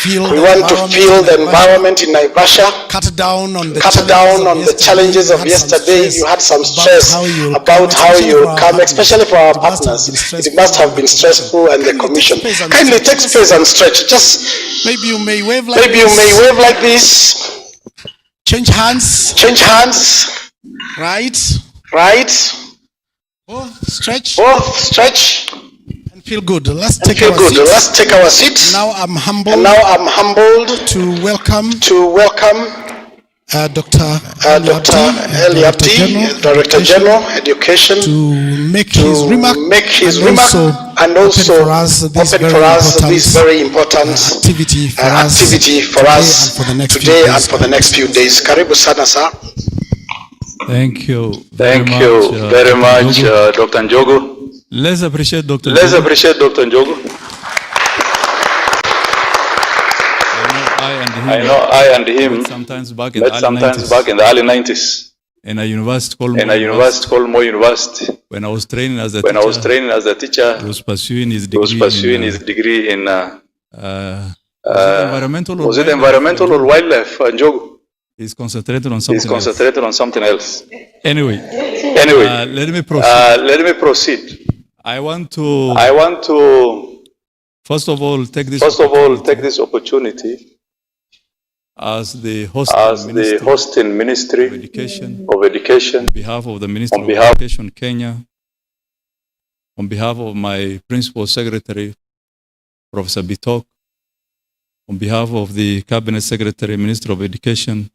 We want to feel the environment in Naivasha. cut down on the challenges of yesterday. You had some stress about how you come, especially for our partners. It must have been stressful, and the commission. Kindly take space and stretch. Just maybe you may wave like this. Change hands. Right. Stretch. Stretch. And feel good. Let's take our seats. Now I'm humbled to welcome Dr. Eli Abdi, Director General, Education, to make his remark and also open for us this very important activity for us today and for the next few days. Karibu sana sir. Thank you very much, Dr. Njogu. Let's appreciate Dr. Njogu. I know I and him met sometimes back in met the sometimes early back in the early 90s in a university called in a university called Moi University. When I was training as a When I was training as a teacher, he was pursuing his he was degree pursuing his degree in environmental or was it wildlife? environmental or wildlife, Njogu? He's concentrated on He's something else. concentrated on something else. Anyway, let me proceed. I want to first of all take this opportunity as the hosting ministry of education of education on behalf of the Minister of behalf- Education Kenya, on behalf of my Principal Secretary, Professor Bitok, on behalf of the Cabinet Secretary, Minister of Education,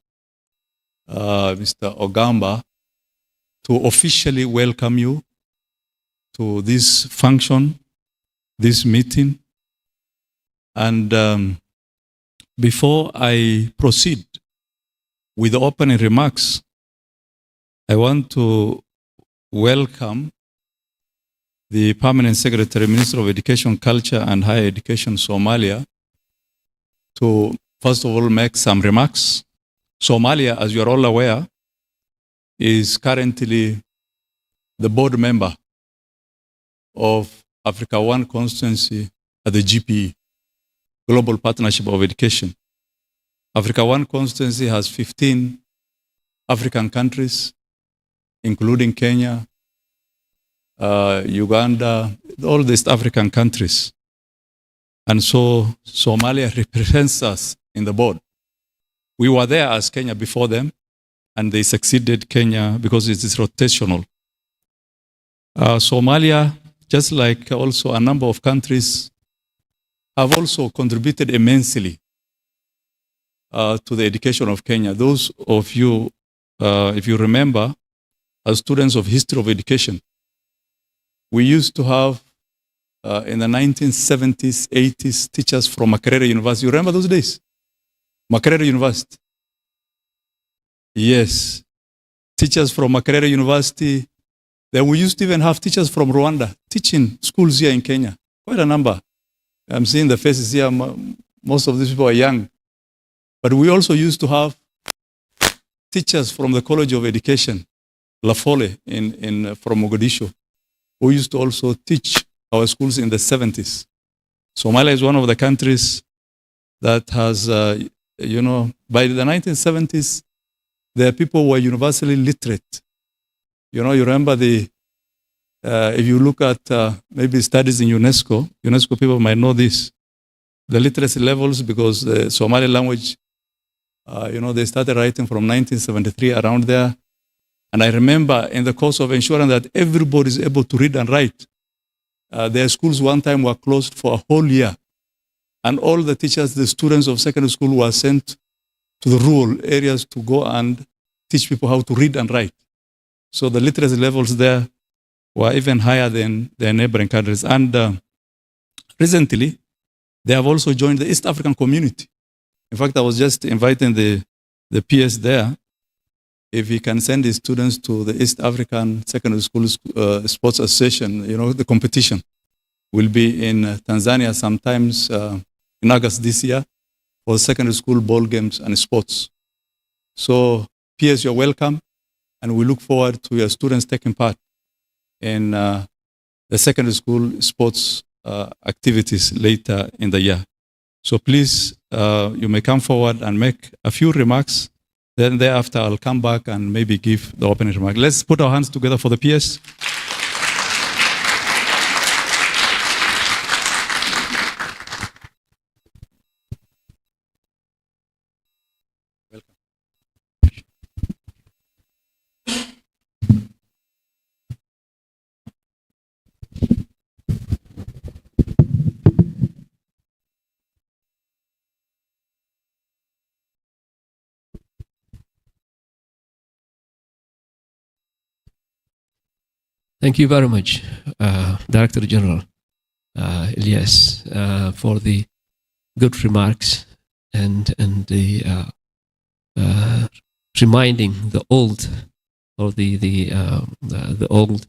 Mr. Ogamba, to officially welcome you to this function, this meeting. And before I proceed with the opening remarks, I want to welcome the Permanent Secretary, Minister of Education, Culture and Higher Education, Somalia, to first of all make some remarks. Somalia, as you are all aware, is currently the board member of Africa One constituency at the GPE, Global Partnership of Education. Africa One constituency has 15 African countries, including Kenya, Uganda, all the East African countries. And so Somalia represents us in the board. We were there as Kenya before them, and they succeeded Kenya because it is rotational. Somalia, just like also a number of countries, have also contributed immensely to the education of Kenya. Those of you, if you remember, as students of history of education, we used to have in the 1970s, 80s, teachers from Makerere University. You remember those days? Makerere University. Yes. Teachers from Makerere University. Then we used to even have teachers from Rwanda teaching schools here in Kenya. Quite a number. I'm seeing the faces here. Most of these people are young. But we also used to have teachers from the College of Education, Lafole, from Mogadishu, who used to also teach our schools in the 70s. Somalia is one of the countries that has, by the 1970s, the people were universally literate. You remember if you look at maybe studies in UNESCO people might know this, the literacy levels, because the Somali language, they started writing from 1973 around there. And I remember in the course of ensuring that everybody is able to read and write, their schools one time were closed for a whole year. And all the teachers, the students of secondary school were sent to the rural areas to go and teach people how to read and write. So the literacy levels there were even higher than their neighboring countries. And recently, they have also joined the East African community. In fact, I was just inviting the PS there, if he can send his students to the East African Secondary School Sports Association, the competition will be in Tanzania sometimes in August this year for secondary school ball games and sports. So, PS, you're welcome, and we look forward to your students taking part in the secondary school sports activities later in the year. So please, you may come forward and make a few remarks. Then thereafter, I'll come back and maybe give the opening remark. Let's put our hands together for the PS. Welcome. Thank you very much, Director General Elias, for the good remarks and the reminding the old or the old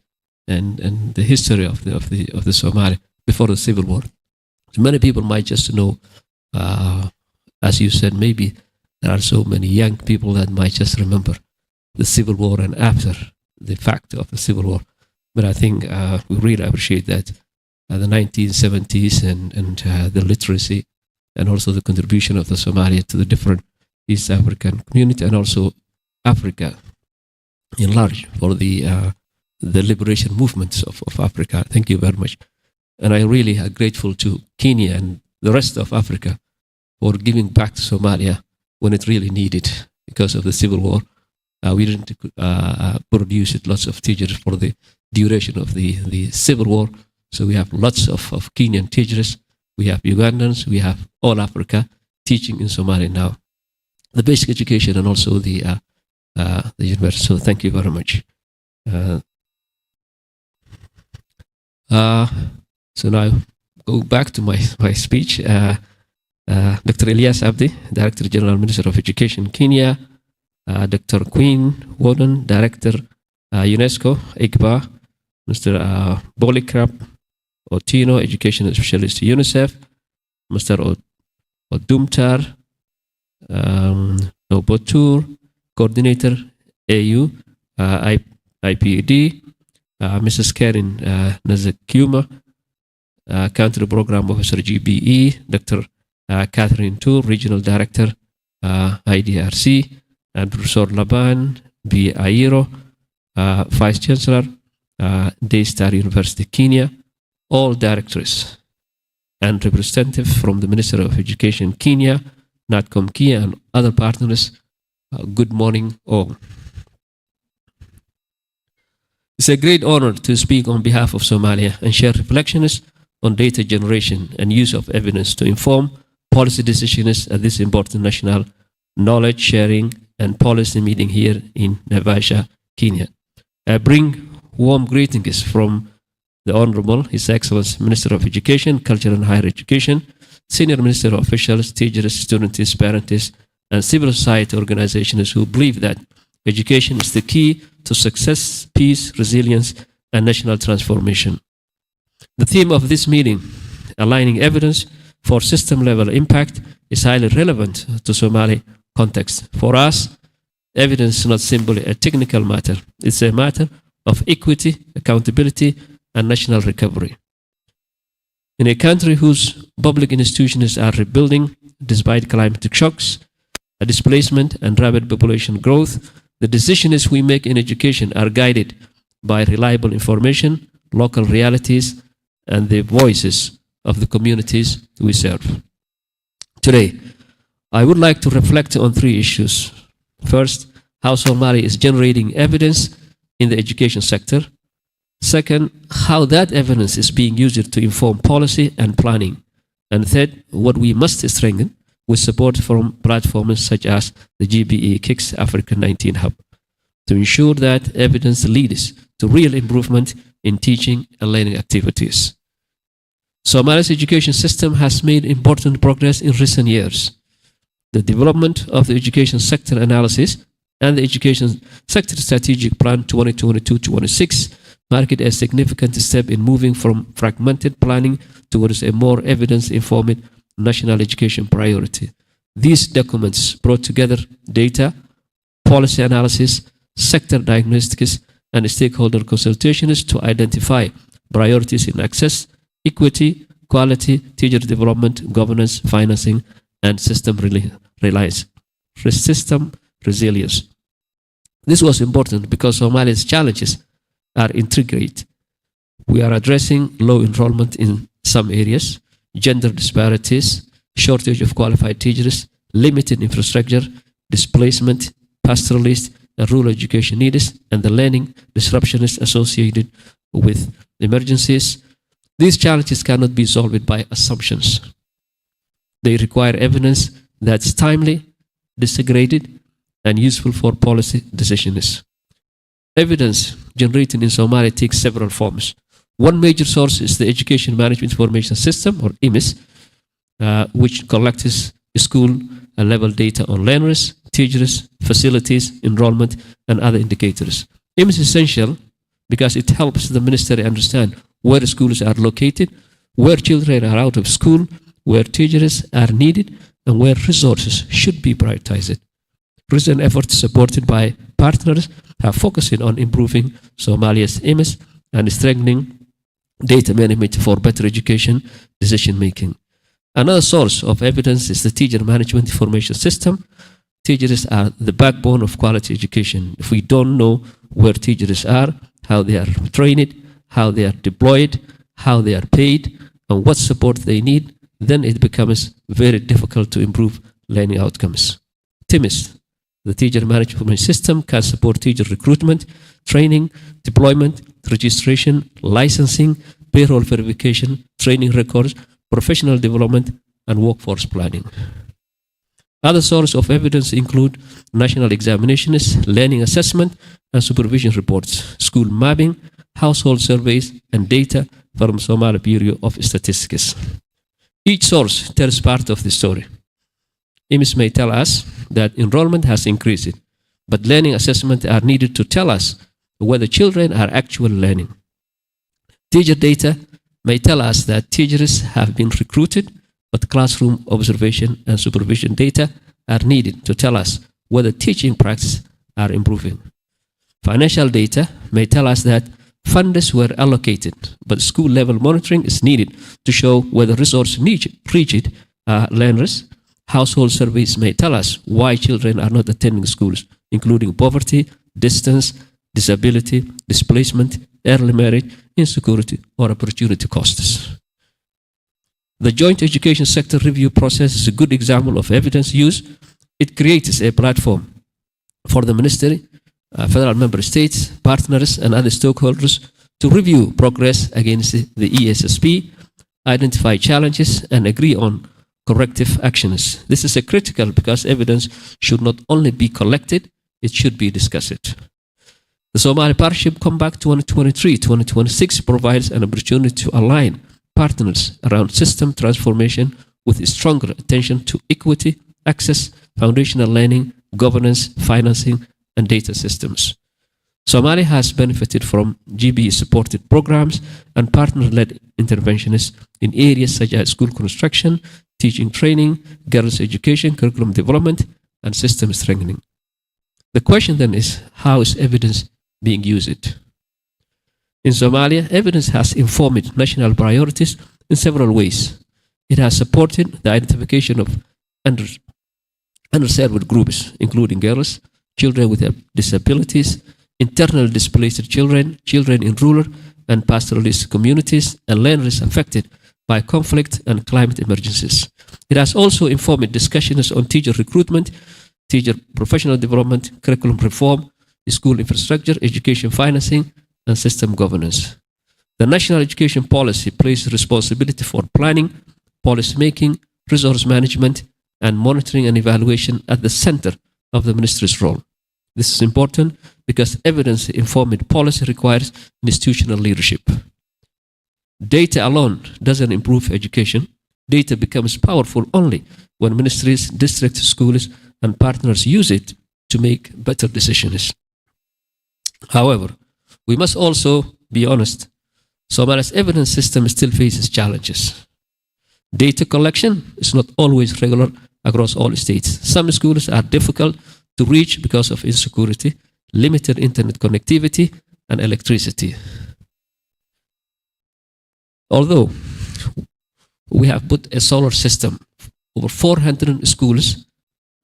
and the history of the Somali before the civil war. So many people might just know, as you said, maybe there are so many young people that might just remember the civil war and after the fact of the civil war. But I think we really appreciate that the 1970s and the literacy and also the contribution of the Somalia to the different East African community and also Africa in large for the liberation movements of Africa. Thank you very much. And I really am grateful to Kenya and the rest of Africa for giving back to Somalia when it really needed because of the civil war. We didn't produce lots of teachers for the duration of the civil war. So we have lots of Kenyan teachers. We have Ugandans. We have all Africa teaching in Somalia now. The basic education and also the university. So thank you very much. So now go back to my speech. Dr. Elias Abdi, Director General Minister of Education, Kenya. Dr. Queen Warden, Director UNESCO, IGBA, Mr. Polikarp Otieno, Education Specialist, UNICEF, Mr. Odumtar Nobotur, Coordinator, AU, IPED, Mrs. Karen Nazakuma, Country Program Officer, GBE, Dr. Catherine Tour, Regional Director, IDRC, and Professor Laban B. Airo, Vice Chancellor, Daystar University, Kenya, all directors and representatives from the Minister of Education, Kenya, NATCOM Kenya, and other partners. Good morning, all. It's a great honor to speak on behalf of Somalia and share reflections on data generation and use of evidence to inform policy decisions at this important national knowledge sharing and policy meeting here in Naivasha, Kenya. I bring warm greetings from the Honorable His Excellency Minister of Education, Culture and Higher Education, Senior Minister officials, teachers, students, parents, and civil society organizations who believe that education is the key to success, peace, resilience, and national transformation. The theme of this meeting, aligning evidence for system-level impact, is highly relevant to Somali context. For us, evidence is not simply a technical matter. It's a matter of equity, accountability, and national recovery. In a country whose public institutions are rebuilding despite climatic shocks, displacement, and rapid population growth, the decisions we make in education are guided by reliable information, local realities, and the voices of the communities we serve. Today, I would like to reflect on three issues. First, how Somalia is generating evidence in the education sector. Second, how that evidence is being used to inform policy and planning. And third, what we must strengthen with support from platforms such as the GBE KICS Africa 19 Hub to ensure that evidence leads to real improvement in teaching and learning activities. Somalia's education system has made important progress in recent years. The development of the education sector analysis and the education sector strategic plan 2022-26 marked a significant step in moving from fragmented planning towards a more evidence-informed national education priority. These documents brought together data, policy analysis, sector diagnostics, and stakeholder consultations to identify priorities in access, equity, quality, teacher development, governance, financing, and system resilience. This was important because Somalia's challenges are integrate. We are addressing low enrollment in some areas, gender disparities, shortage of qualified teachers, limited infrastructure, displacement, pastoralist and rural education needs, and the learning disruptions associated with emergencies. These challenges cannot be solved by assumptions. They require evidence that's timely, disaggregated, and useful for policy decisions. Evidence generated in Somalia takes several forms. One major source is the Education Management Information System, or IMIS, which collects school-level data on learners, teachers, facilities, enrollment, and other indicators. IMIS is essential because it helps the ministry understand where schools are located, where children are out of school, where teachers are needed, and where resources should be prioritized. Recent efforts supported by partners have focused on improving Somalia's IMIS and strengthening data management for better education decision-making. Another source of evidence is the Teacher Management Information System. Teachers are the backbone of quality education. If we don't know where teachers are, how they are trained, how they are deployed, how they are paid, and what support they need, then it becomes very difficult to improve learning outcomes. TIMIS, the Teacher Management System, can support teacher recruitment, training, deployment, registration, licensing, payroll verification, training records, professional development, and workforce planning. Other sources of evidence include national examinations, learning assessment, and supervision reports, school mapping, household surveys, and data from Somali Bureau of Statistics. Each source tells part of the story. IMIS may tell us that enrollment has increased, but learning assessments are needed to tell us whether children are actually learning. Teacher data may tell us that teachers have been recruited, but classroom observation and supervision data are needed to tell us whether teaching practices are improving. Financial data may tell us that funds were allocated, but school-level monitoring is needed to show whether resources reached learners. Household surveys may tell us why children are not attending schools, including poverty, distance, disability, displacement, early marriage, insecurity, or opportunity costs. The Joint Education Sector Review process is a good example of evidence use. It creates a platform for the Ministry, federal member states, partners, and other stakeholders to review progress against the ESSP, identify challenges, and agree on corrective actions. This is critical because evidence should not only be collected, it should be discussed. The Somali Partnership Compact 2023-2026 provides an opportunity to align partners around system transformation with stronger attention to equity, access, foundational learning, governance, financing, and data systems. Somalia has benefited from GBE-supported programs and partner-led interventions in areas such as school construction, teaching training, girls' education, curriculum development, and system strengthening. The question then is, how is evidence being used? In Somalia, evidence has informed national priorities in several ways. It has supported the identification of underserved groups, including girls, children with disabilities, internally displaced children, children in rural and pastoralist communities, and learners affected by conflict and climate emergencies. It has also informed discussions on teacher recruitment, teacher professional development, curriculum reform, school infrastructure, education financing, and system governance. The national education policy places responsibility for planning, policy making, resource management, and monitoring and evaluation at the center of the ministry's role. This is important because evidence-informed policy requires institutional leadership. Data alone doesn't improve education. Data becomes powerful only when ministries, districts, schools, and partners use it to make better decisions. However, we must also be honest. Somalia's evidence system still faces challenges. Data collection is not always regular across all states. Some schools are difficult to reach because of insecurity, limited internet connectivity, and electricity. Although we have put a solar system over 400 schools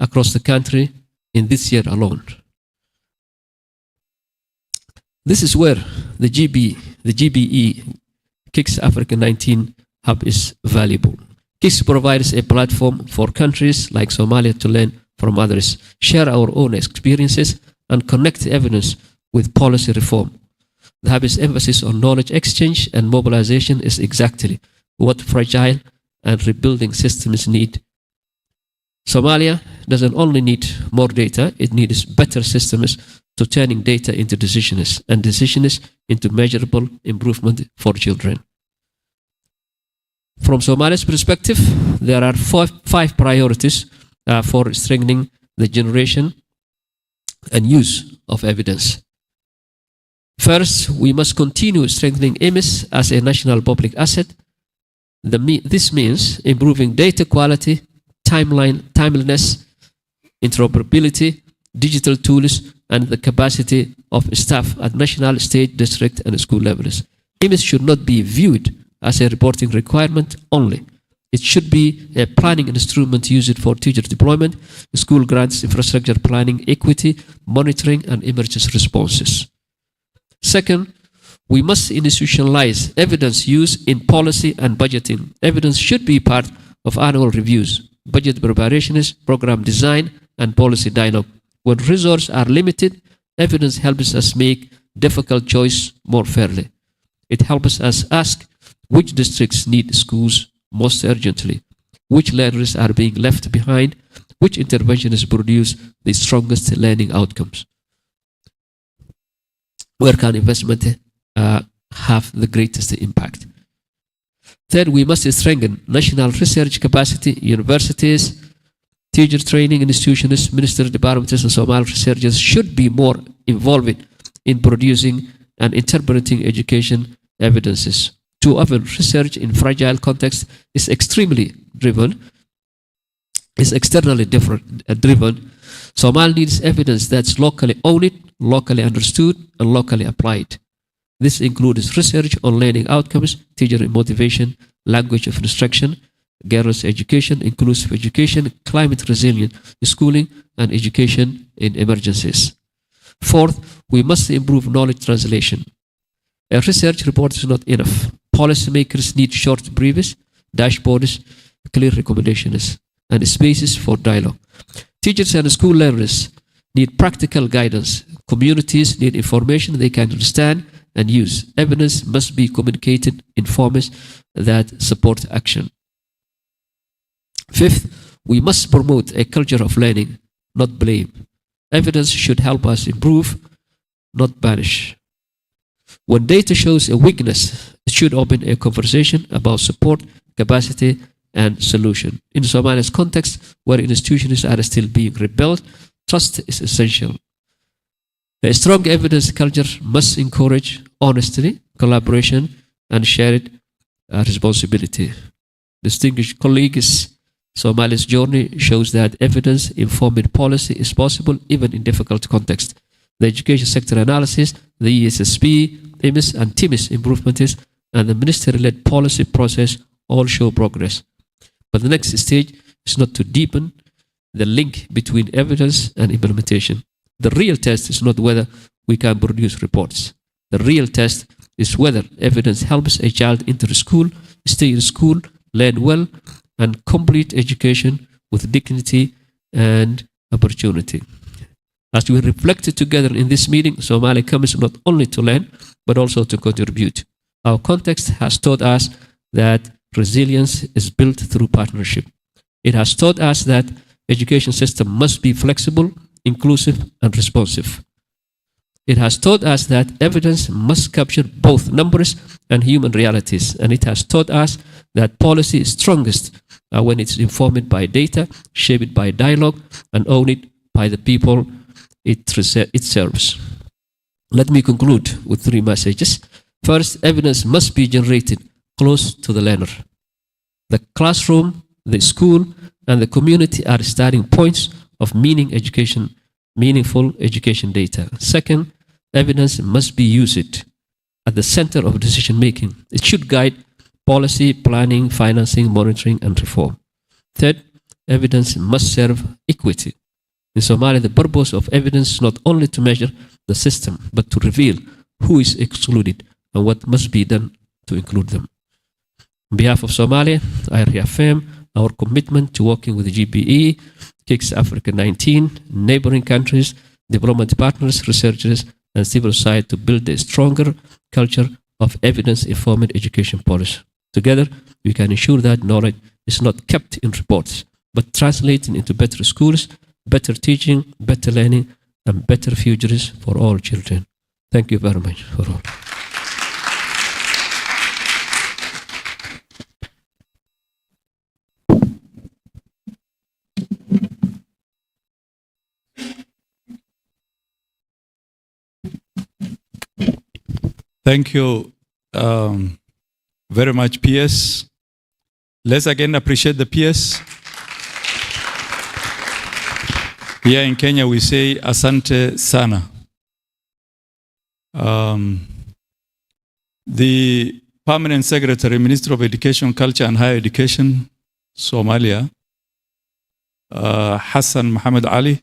across the country in this year alone. This is where the GBE, KICS Africa 19 Hub, is valuable. KICS provides a platform for countries like Somalia to learn from others, share our own experiences, and connect evidence with policy reform. The Hub's emphasis on knowledge exchange and mobilization is exactly what fragile and rebuilding systems need. Somalia doesn't only need more data, it needs better systems to turning data into decisions and decisions into measurable improvement for children. From Somalia's perspective, there are five priorities for strengthening the generation and use of evidence. First, we must continue strengthening IMIS as a national public asset. This means improving data quality, timeliness, interoperability, digital tools, and the capacity of staff at national, state, district, and school levels. IMIS should not be viewed as a reporting requirement only. It should be a planning instrument used for teacher deployment, school grants, infrastructure planning, equity, monitoring, and emergency responses. Second, we must institutionalize evidence use in policy and budgeting. Evidence should be part of annual reviews, budget preparations, program design, and policy dialogue. When resources are limited, evidence helps us make difficult choices more fairly. It helps us ask which districts need schools most urgently, which learners are being left behind, which interventions produce the strongest learning outcomes. Where can investment have the greatest impact? Third, we must strengthen national research capacity. Universities, teacher training institutions, ministry departments, and Somali researchers should be more involved in producing and interpreting education evidences. Too often, research in fragile contexts is extremely driven, is externally driven. Somali needs evidence that's locally owned, locally understood, and locally applied. This includes research on learning outcomes, teacher motivation, language of instruction, girls' education, inclusive education, climate resilient schooling, and education in emergencies. Fourth, we must improve knowledge translation. A research report is not enough. Policymakers need short briefs, dashboards, clear recommendations, and spaces for dialogue. Teachers and school learners need practical guidance. Communities need information they can understand and use. Evidence must be communicated in forms that support action. Fifth, we must promote a culture of learning, not blame. Evidence should help us improve, not banish. When data shows a weakness, it should open a conversation about support, capacity, and solution. In Somalia's context, where institutions are still being rebuilt, trust is essential. A strong evidence culture must encourage honesty, collaboration, and shared responsibility. Distinguished colleagues, Somalia's journey shows that evidence-informed policy is possible even in difficult contexts. The education sector analysis, the ESSP, IMIS, and TIMIS improvements, and the ministry-led policy process all show progress. But the next stage is not to deepen the link between evidence and implementation. The real test is not whether we can produce reports. The real test is whether evidence helps a child enter school, stay in school, learn well, and complete education with dignity and opportunity. As we reflected together in this meeting, Somalia comes not only to learn, but also to contribute. Our context has taught us that resilience is built through partnership. It has taught us that education system must be flexible, inclusive, and responsive. It has taught us that evidence must capture both numbers and human realities. And it has taught us that policy is strongest when it's informed by data, shaped by dialogue, and owned by the people it serves. Let me conclude with 3 messages. First, evidence must be generated close to the learner. The classroom, the school, and the community are starting points of meaningful education data. Second, evidence must be used at the center of decision making. It should guide policy, planning, financing, monitoring, and reform. Third, evidence must serve equity. In Somalia, the purpose of evidence is not only to measure the system, but to reveal who is excluded and what must be done to include them. On behalf of Somalia, I reaffirm our commitment to working with the GPE, KICS Africa 19, neighboring countries, development partners, researchers, and civil society to build a stronger culture of evidence-informed education policy. Together, we can ensure that knowledge is not kept in reports, but translated into better schools, better teaching, better learning, and better futures for all children. Thank you very much for all. Thank you very much, PS. Let's again appreciate the PS. Here in Kenya, we say Asante Sana. The Permanent Secretary, Minister of Education, Culture and Higher Education, Somalia, Hassan Muhammad Ali,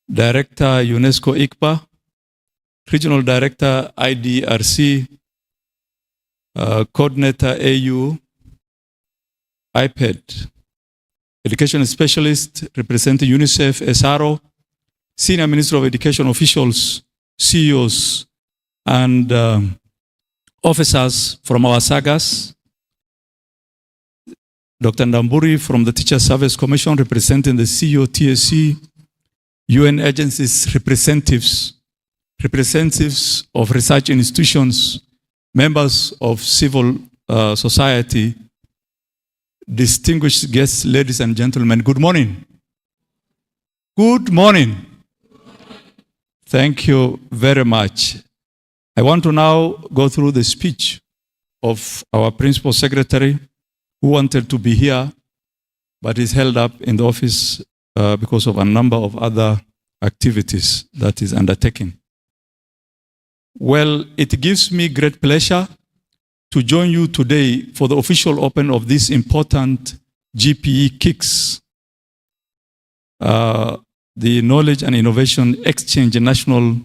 Director, UNESCO ICPA, Regional Director, IDRC, Coordinator, AU, IPED, Education Specialist representing UNICEF, SRO, Senior Minister of Education officials, CEOs, and officers from our sagas, Dr. Ndamburi from the Teacher Service Commission representing the CEO, TSC, UN agencies, representatives of research institutions, members of civil society, distinguished guests, ladies and gentlemen, good morning. Good morning. Thank you very much. I want to now go through the speech of our Principal Secretary, who wanted to be here, but is held up in the office because of a number of other activities that is undertaking. Well, it gives me great pleasure to join you today for the official open of this important GPE KICS, the Knowledge and Innovation Exchange National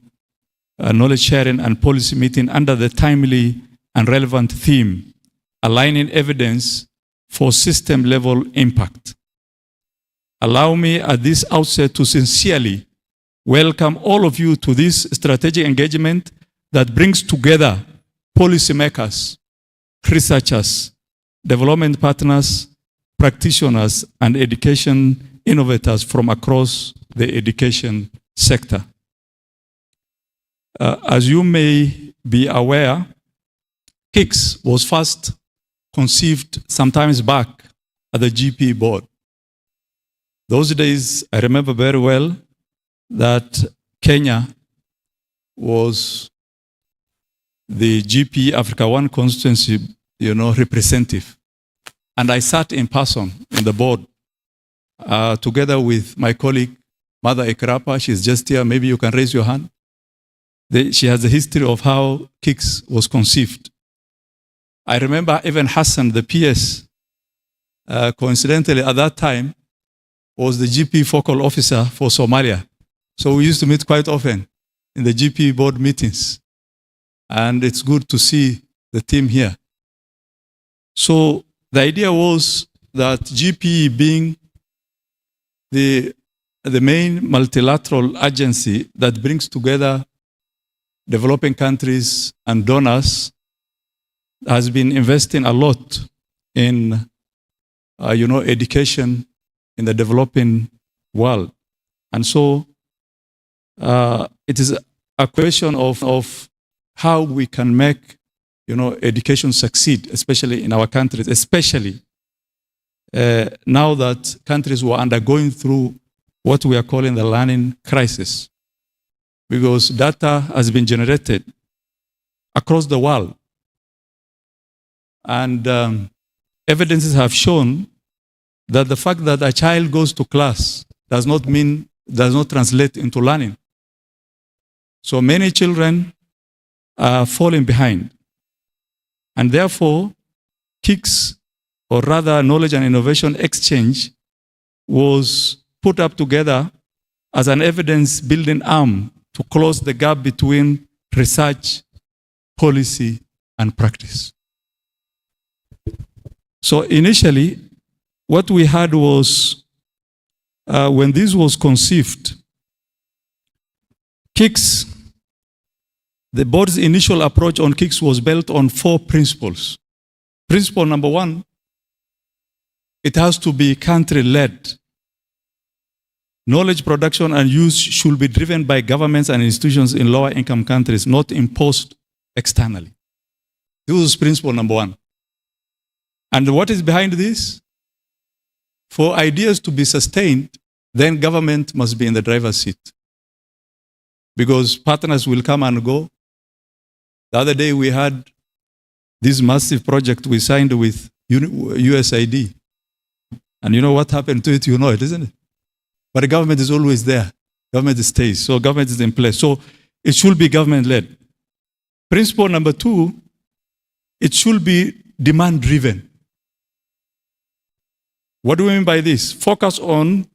Knowledge Sharing and Policy Meeting under the timely and relevant theme, Aligning Evidence for System-Level Impact. Allow me at this outset to sincerely welcome all of you to this strategic engagement that brings together policymakers, researchers, development partners, practitioners, and education innovators from across the education sector. As you may be aware, KICS was first conceived sometimes back at the GP board. Those days, I remember very well that Kenya was the GP Africa 1 constituency, representative. And I sat in person in the board together with my colleague, Mother Ekrapa. She's just here. Maybe you can raise your hand. She has a history of how KICS was conceived. I remember even Hassan, the PS, coincidentally at that time, was the GP focal officer for Somalia. So we used to meet quite often in the GP board meetings. And it's good to see the team here. So the idea was that GP being the the main multilateral agency that brings together developing countries and donors, has been investing a lot in, education in the developing world. And so it is a question of how we can make, education succeed, especially in our countries, especially now that countries were undergoing through what we are calling the learning crisis, because data has been generated across the world. And evidences have shown that the fact that a child goes to class does not translate into learning. So many children are falling behind. And therefore, KICS, or rather Knowledge and Innovation Exchange, was put up together as an evidence-building arm to close the gap between research, policy, and practice. So initially, what we had was, when this was conceived, KICS, the board's initial approach on KICS was built on 4 principles. Principle number 1, it has to be country-led. Knowledge production and use should be driven by governments and institutions in lower income countries, not imposed externally. This is principle number 1. And what is behind this? For ideas to be sustained, then government must be in the driver's seat. Because partners will come and go. The other day we had this massive project we signed with USAID. And you know what happened to it? You know it, isn't it? But the government is always there. Government stays. So government is in place. So it should be government-led. Principle number 2, it should be demand-driven. What do we mean by this? Focus on,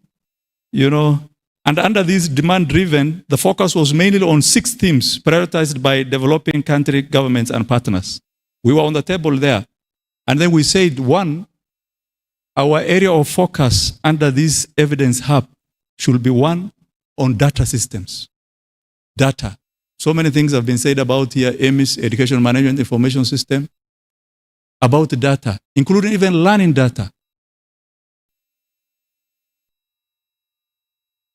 and under this demand-driven, the focus was mainly on 6 themes prioritized by developing country governments and partners. We were on the table there. And then we said, 1, our area of focus under this evidence hub should be 1 on data systems. Data. So many things have been said about here, EMIS, Education Management Information System, about data, including even learning data.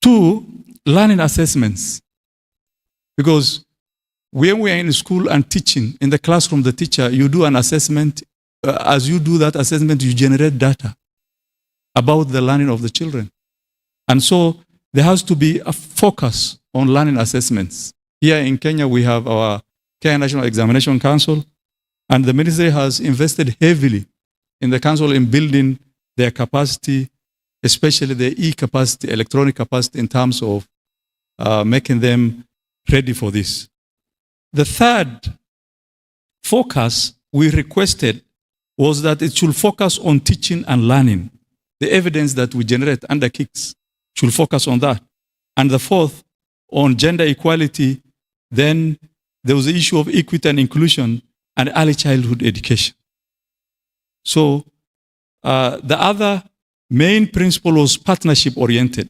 2, learning assessments. Because when we are in school and teaching, in the classroom, the teacher, you do an assessment. As you do that assessment, you generate data about the learning of the children. And so there has to be a focus on learning assessments. Here in Kenya, we have our Kenya National Examination Council, and the ministry has invested heavily in the council in building their capacity, especially the e-capacity, electronic capacity, in terms of making them ready for this. The third focus we requested was that it should focus on teaching and learning. The evidence that we generate under KICS should focus on that. And the 4th, on gender equality, then there was the issue of equity and inclusion and early childhood education. So the other main principle was partnership-oriented,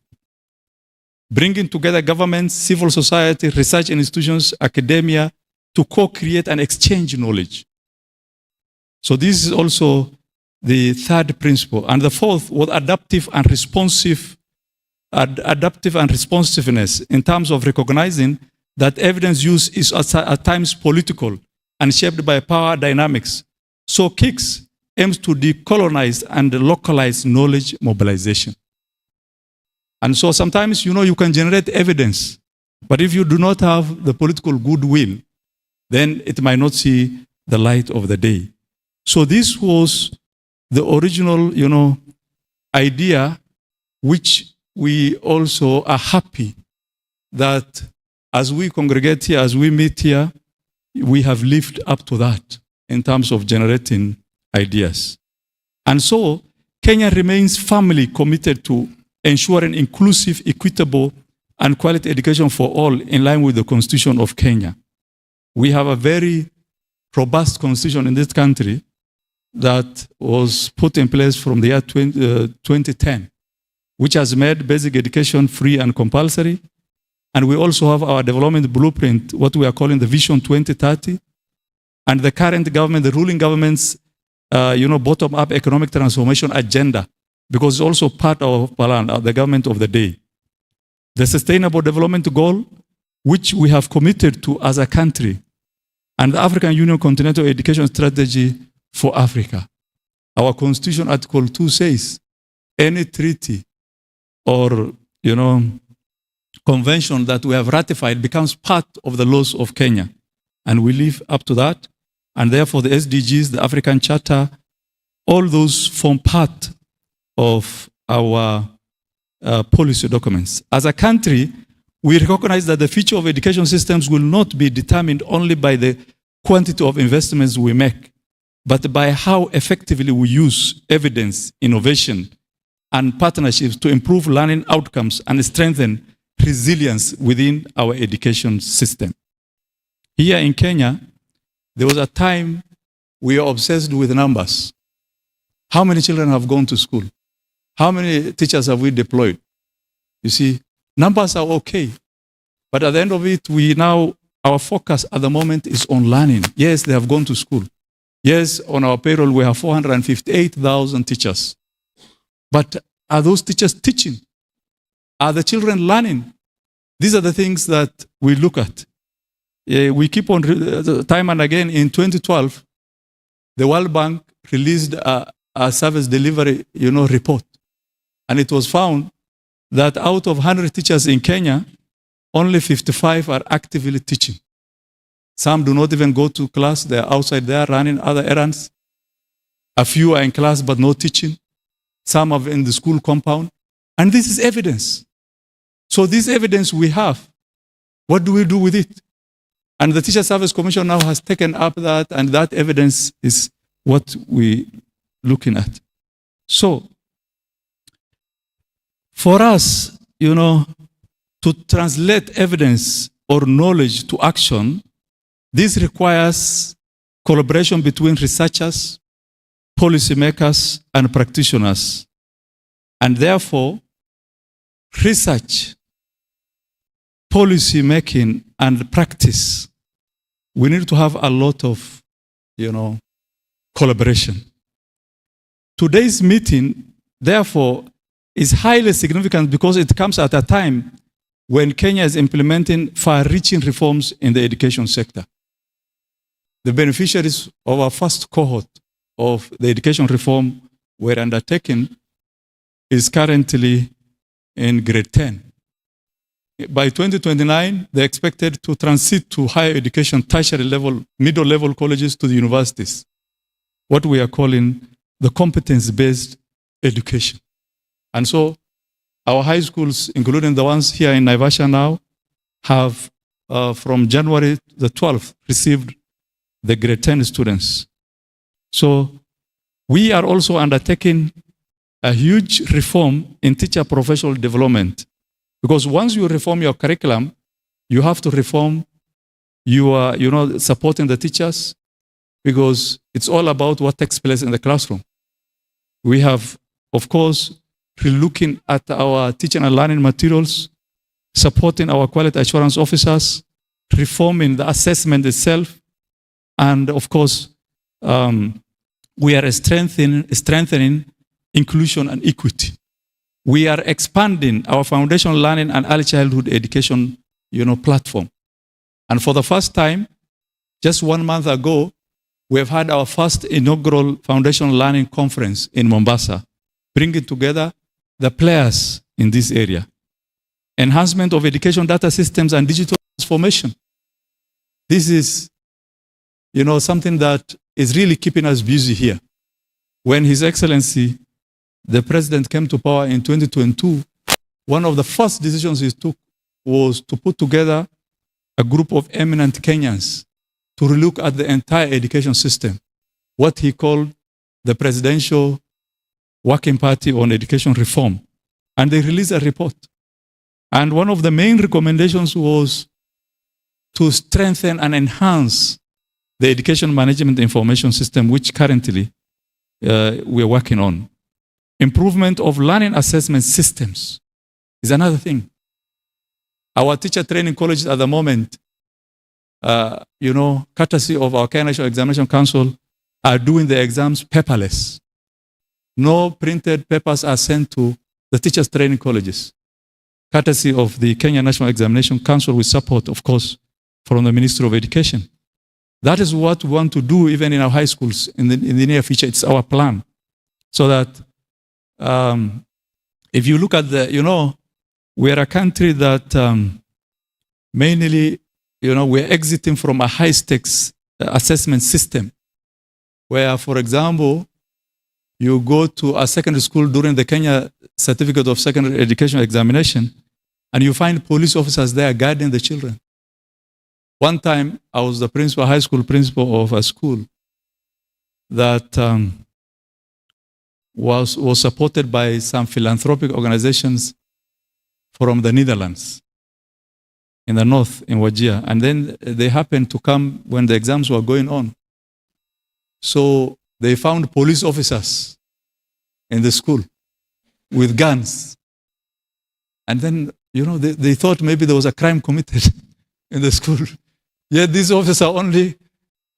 bringing together governments, civil society, research institutions, academia to co-create and exchange knowledge. So this is also the 3rd principle. And the 4th was adaptive and responsiveness in terms of recognizing that evidence use is at times political and shaped by power dynamics. So KICS aims to decolonize and localize knowledge mobilization. And so sometimes, you can generate evidence, but if you do not have the political goodwill, then it might not see the light of the day. So this was the original, idea, which we also are happy that as we congregate here, as we meet here, we have lived up to that in terms of generating ideas. And so Kenya remains firmly committed to ensuring inclusive, equitable, and quality education for all in line with the Constitution of Kenya. We have a very robust constitution in this country that was put in place from the year 2010. which has made basic education free and compulsory. And we also have our development blueprint, what we are calling the Vision 2030. And the current government, the ruling government's, bottom-up economic transformation agenda, because it's also part of the government of the day. The Sustainable Development Goal, which we have committed to as a country, and the African Union Continental Education Strategy for Africa. Our Constitution, Article 2 says, any treaty or, convention that we have ratified becomes part of the laws of Kenya. And we live up to that. And therefore, the SDGs, the African Charter, all those form part of our policy documents. As a country, we recognize that the future of education systems will not be determined only by the quantity of investments we make, but by how effectively we use evidence, innovation, and partnerships to improve learning outcomes and strengthen resilience within our education system. Here in Kenya, there was a time we were obsessed with numbers. How many children have gone to school? How many teachers have we deployed? You see, numbers are okay. But at the end of it, our focus at the moment is on learning. Yes, they have gone to school. Yes, on our payroll, we have 458,000 teachers. But are those teachers teaching? Are the children learning? These are the things that we look at. We keep on, time and again, in 2012, the World Bank released a service delivery, report. And it was found that out of 100 teachers in Kenya, only 55 are actively teaching. Some do not even go to class. They are outside there running other errands. A few are in class but no teaching. Some are in the school compound. And this is evidence. So this evidence we have, what do we do with it? And the Teacher Service Commission now has taken up that, and that evidence is what we're looking at. So, for us, to translate evidence or knowledge to action, this requires collaboration between researchers, policymakers, and practitioners. And therefore, research, policy making, and practice, we need to have a lot of, collaboration. Today's meeting, therefore, is highly significant because it comes at a time when Kenya is implementing far-reaching reforms in the education sector. The beneficiaries of our first cohort of the education reform were undertaken is currently in grade 10. By 2029, they're expected to transit to higher education, tertiary level, middle level colleges to the universities, what we are calling the competence-based education. And so our high schools, including the ones here in Naivasha now, have from January the 12th received the grade 10 students. So we are also undertaking a huge reform in teacher professional development. Because once you reform your curriculum, you have to reform your, supporting the teachers, because it's all about what takes place in the classroom. We have, of course, relooking at our teaching and learning materials, supporting our quality assurance officers, reforming the assessment itself, and of course, we are strengthening inclusion and equity. We are expanding our foundational learning and early childhood education, platform. And for the first time, just 1 month ago, we have had our first inaugural foundational learning conference in Mombasa, bringing together the players in this area. Enhancement of education data systems and digital transformation. This is, something that is really keeping us busy here. When His Excellency, the President, came to power in 2022, one of the first decisions he took was to put together a group of eminent Kenyans to relook at the entire education system, what he called the Presidential Working Party on Education Reform. And they released a report. And one of the main recommendations was to strengthen and enhance the education management information system, which currently we are working on. Improvement of learning assessment systems is another thing. Our teacher training colleges at the moment, courtesy of our Kenya National Examination Council, are doing the exams paperless. No printed papers are sent to the teachers training colleges. Courtesy of the Kenya National Examination Council with support, of course, from the Ministry of Education. That is what we want to do even in our high schools in the near future. It's our plan. So that if you look at we're a country that mainly, we're exiting from a high-stakes assessment system where, for example, you go to a secondary school during the Kenya Certificate of Secondary Education examination and you find police officers there guarding the children. One time, I was the principal, high school principal of a school that was supported by some philanthropic organizations from the Netherlands in the north, in Wajir. And then they happened to come when the exams were going on. So they found police officers in the school with guns. And then, they thought maybe there was a crime committed in the school. Yet these officers are only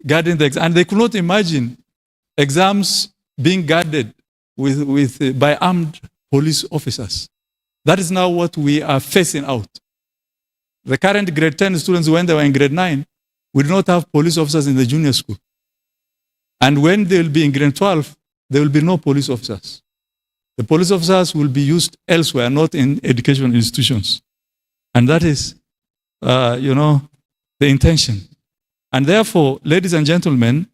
guarding the exam. And they could not imagine exams being guarded by armed police officers. That is now what we are facing out. The current grade 10 students, when they were in grade 9, we do not have police officers in the junior school. And when they will be in grade 12, there will be no police officers. The police officers will be used elsewhere, not in educational institutions. And that is, the intention. And therefore, ladies and gentlemen,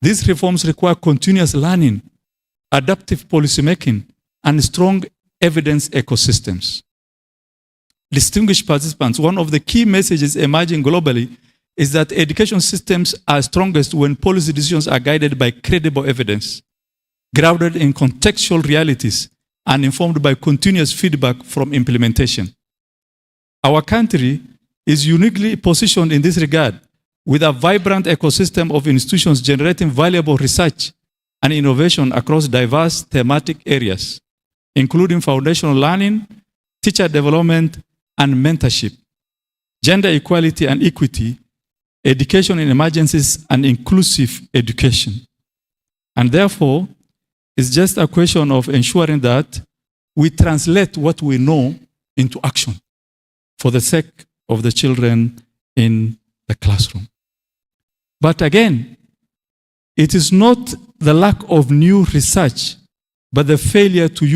these reforms require continuous learning, adaptive policymaking, and strong evidence ecosystems. Distinguished participants, one of the key messages emerging globally is that education systems are strongest when policy decisions are guided by credible evidence, grounded in contextual realities, and informed by continuous feedback from implementation. Our country is uniquely positioned in this regard, with a vibrant ecosystem of institutions generating valuable research and innovation across diverse thematic areas, including foundational learning, teacher development, and mentorship, gender equality and equity, education in emergencies, and inclusive education. And therefore, it's just a question of ensuring that we translate what we know into action for the sake of the children in the classroom. But again, it is not the lack of new research, but the failure to use